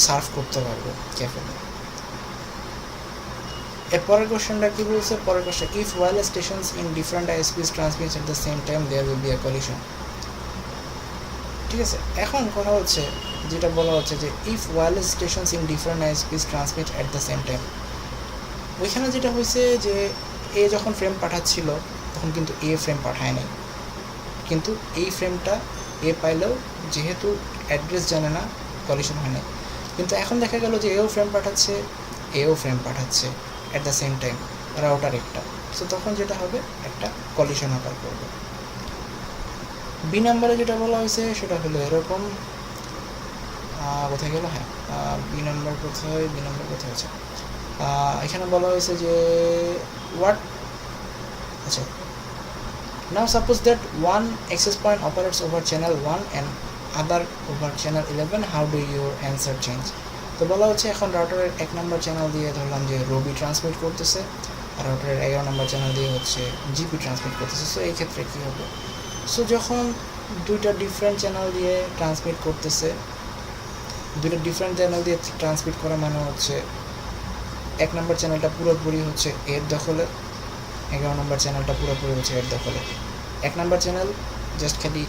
সার্ভ করতে পারবে ক্যাফেতে। এর পরের কোশ্চেনটা কী বলছে? পরের question, if wireless stations in different ISPs transmits at the same time there will be a collision. ঠিক আছে, এখন কথা হচ্ছে যেটা বলা হচ্ছে যে if wireless stations in different ISPs transmit at the same time, ওইখানে যেটা হয়েছে যে এ যখন ফ্রেম পাঠাচ্ছিল তখন কিন্তু এ ফ্রেম পাঠায় নাই, কিন্তু এই ফ্রেমটা এ পাইলেও যেহেতু অ্যাড্রেস জানে না কলিশন হয় না। কিন্তু এখন দেখা গেল যে এও ফ্রেম পাঠাচ্ছে at the same time, router একটা, সো তখন যেটা হবে একটা কলিশন অকার করবে। বি নাম্বারে যেটা বলা হয়েছে সেটা হলো এরকম, কোথায় গেল, হ্যাঁ বি নাম্বার কোথায় আছে, এখানে বলা হয়েছে যে আচ্ছা, now suppose that one access point operates over channel 1 and other over channel 11, how do your answer change? তো বলা হচ্ছে এখন রাউটারের 1 নম্বর চ্যানেল দিয়ে ধরলাম যে রবি ট্রান্সমিট করতেছে, আর রাউটারের 11 নম্বর চ্যানেল দিয়ে হচ্ছে জিপি ট্রান্সমিট করতেছে। সো এই ক্ষেত্রে কী হবে? সো যখন দুইটা ডিফারেন্ট চ্যানেল দিয়ে ট্রান্সমিট করতেছে, ট্রান্সমিট করা মানে হচ্ছে 1 নম্বর চ্যানেলটা পুরোপুরি হচ্ছে এর দখলে, 11 নম্বর চ্যানেলটা পুরোপুরি হচ্ছে এর দখলে। 1 নম্বর চ্যানেল জাস্ট খালি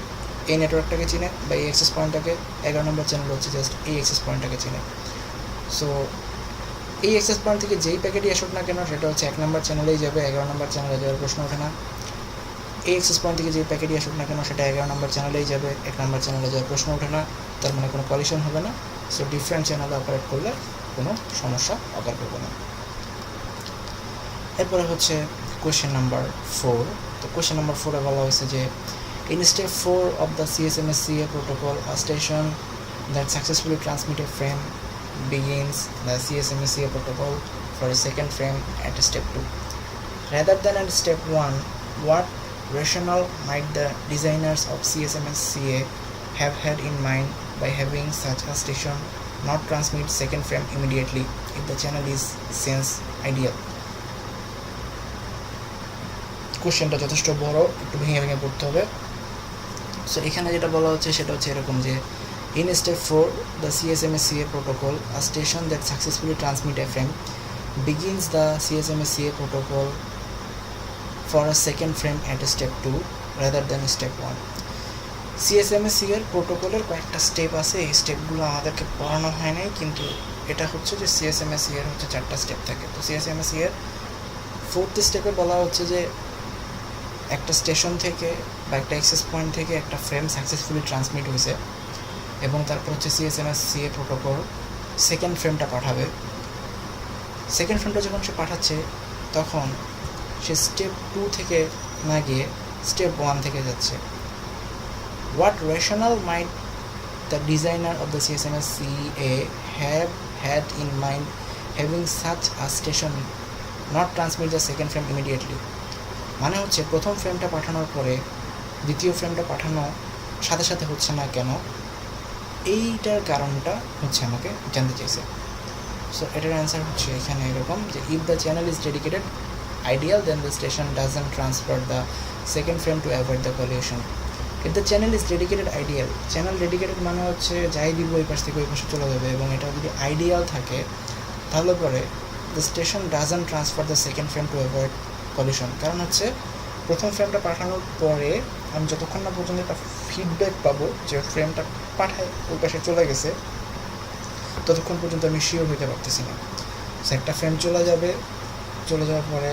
এই নেটওয়ার্কটাকে চিনে বা এই অ্যাক্সেস পয়েন্টটাকে, 11 নম্বর চ্যানেল হচ্ছে জাস্ট এই অ্যাক্সেস পয়েন্টটাকে চিনে। সো এই অ্যাক্সেস পয়েন্ট থেকে যেই প্যাকেটই আসুক না কেন সেটা হচ্ছে 1 নম্বর চ্যানেলেই যাবে, 11 নম্বর চ্যানেলে যাওয়ার প্রশ্ন ওঠে না। এই অ্যাক্সেস পয়েন্ট থেকে যেই প্যাকেটই আসুক না কেন সেটা 11 নম্বর চ্যানেলেই যাবে, 1 নম্বর চ্যানেলে যাওয়ার প্রশ্ন ওঠে না, তার মানে কোনো কলিশন হবে না। সো ডিফারেন্ট চ্যানেলে অপারেট করলে কোনো সমস্যা অকার করবে না। এরপরে হচ্ছে কোয়েশ্চেন নাম্বার 4। তো কোয়েশ্চেন নাম্বার 4-এ বলা হয়েছে যে in step 4 of the CSMA/CA protocol, a station that successfully transmit a frame begins the CSMA/CA protocol for a second frame at step 2. Rather than at step 1, what rationale might the designers of CSMA/CA have had in mind by having such a station not transmit second frame immediately if the channel is sense ideal. কোশ্চেনটা যথেষ্ট বড়, একটু ভেঙে ভেঙে পড়তে হবে। So এখানে যেটা বলা হচ্ছে সেটা হচ্ছে এরকম যে in step 4 the CSMA/CA protocol, a station that successfully transmit a frame begins the CSMA/CA protocol for a second frame at step 2 rather than step 1. CSMA/CA এর প্রোটোকলের কয়েকটা স্টেপ আছে, এই স্টেপগুলো আমাদেরকে পড়ানো হয় নাই, কিন্তু এটা হচ্ছে যে CSMA/CA এর হচ্ছে 4টা স্টেপ থাকে। তো CSMA/CA এর 4th স্টেপে বলা হচ্ছে যে একটা স্টেশন থেকে বা একটা অ্যাক্সেস পয়েন্ট থেকে একটা ফ্রেম সাকসেসফুলি ট্রান্সমিট হয়েছে এবং তারপর হচ্ছে CSMA/CA প্রোটোকল সেকেন্ড ফ্রেমটা পাঠাবে। সেকেন্ড ফ্রেমটা যখন সে পাঠাচ্ছে তখন সে স্টেপ 2 থেকে না গিয়ে স্টেপ 1 থেকে যাচ্ছে। What rationale might the designer of the CSMA/CA have had in mind having such a station not transmit the second frame immediately? মানে হচ্ছে প্রথম ফ্রেমটা পাঠানোর পরে দ্বিতীয় ফ্রেমটা পাঠানো সাথে সাথে হচ্ছে না কেন, এইটার কারণটা হচ্ছে আমাকে জানতে চাইছে। সো এটার অ্যান্সার হচ্ছে এখানে এরকম যে if the channel is dedicated ideal then the station doesn't transfer the second frame to avoid the collision. If the channel is dedicated ideal, channel dedicated মানে হচ্ছে যাই দিব ওই পাশ থেকে ওই পাশে চলে যাবে, এবং এটা যদি আইডিয়াল থাকে তাহলে পরে the station doesn't transfer the second frame to avoid collision. কারণ হচ্ছে প্রথম ফ্রেমটা পাঠানোর পরে আমি যতক্ষণ না পর্যন্ত একটা ফিডব্যাক পাবো যে ফ্রেমটা পাঠায় ওই পাশে চলে গেছে, ততক্ষণ পর্যন্ত আমি শিওর হইতে পারতেছি না। সো একটা ফ্রেম চলে যাওয়ার পরে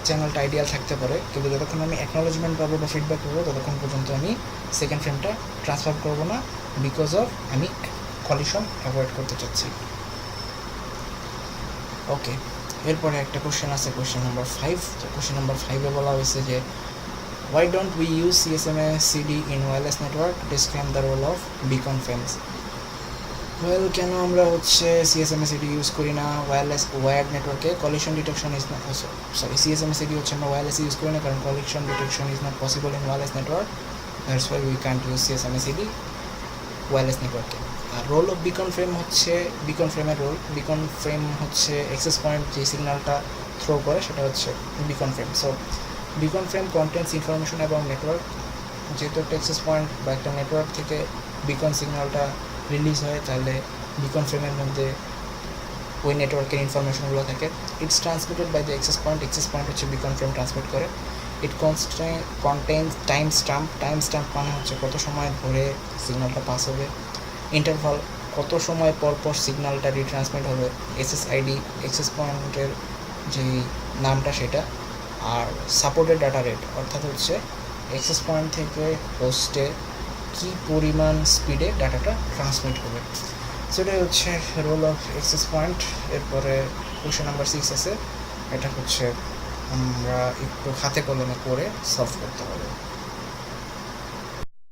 চ্যানেলটা আইডিয়াল থাকতে পারে, কিন্তু যতক্ষণ আমি অ্যাকনোলেজমেন্ট পাবো বা ফিডব্যাক পাবো ততক্ষণ পর্যন্ত আমি সেকেন্ড ফ্রেমটা ট্রান্সফার করবো না, বিকজ অফ আমি কলিশন অ্যাভয়েড করতে চাচ্ছি। ওকে, এরপরে একটা কোশ্চেন আছে, কোশ্চেন নাম্বার 5। তো কোশ্চেন নাম্বার 5-এ বলা হয়েছে যে why don't we use CSMA/CD in wireless network? Describe the role of beacon frames. Well, কেন আমরা হচ্ছে CSMA/CD ইউজ করি না ওয়্যার্ড নেটওয়ার্কে? Collision detection is not, CSMA/CD হচ্ছে আমরা ওয়্যারলেস ইউজ করি না কারণ collision detection is not possible in wireless network, that's why we can't use CSMA/CD wireless নেটওয়ার্কে। আর রোল অফ বিকন ফ্রেম হচ্ছে, বিকন ফ্রেমের রোল, বিকন ফ্রেম হচ্ছে অ্যাক্সেস পয়েন্ট যে সিগন্যালটা থ্রো করে সেটা হচ্ছে beacon frame. So Beacon frame contents information about network. যেহেতু একটা অ্যাক্সেস পয়েন্ট বা একটা নেটওয়ার্ক থেকে বিকন সিগন্যালটা রিলিজ হয়, তাহলে বিকন ফ্রেমের মধ্যে ওই নেটওয়ার্কের ইনফরমেশনগুলো থাকে। It's transmitted by the access point, access point হচ্ছে বিকন ফ্রেম ট্রান্সমিট করে। It contains timestamp, timestamp মানে হচ্ছে কত সময় ধরে সিগন্যালটা পাস হবে। ইন্টারভাল, কত সময় পর পর সিগন্যালটা রিট্রান্সমিট হবে। SSID, অ্যাক্সেস পয়েন্টের যে নামটা সেটা। আর সাপোর্টেড ডাটা রেট, অর্থাৎ হচ্ছে অ্যাক্সেস পয়েন্ট থেকে হোস্টে কী পরিমাণ স্পিডে ডাটাটা ট্রান্সমিট হবে, সেটাই হচ্ছে রোল অফ অ্যাক্সেস পয়েন্ট। এরপরে কোশ্চেন নাম্বার 6 আছে, এটা হচ্ছে আমরা একটু হাতে কলমে করে সলভ করতে হবে।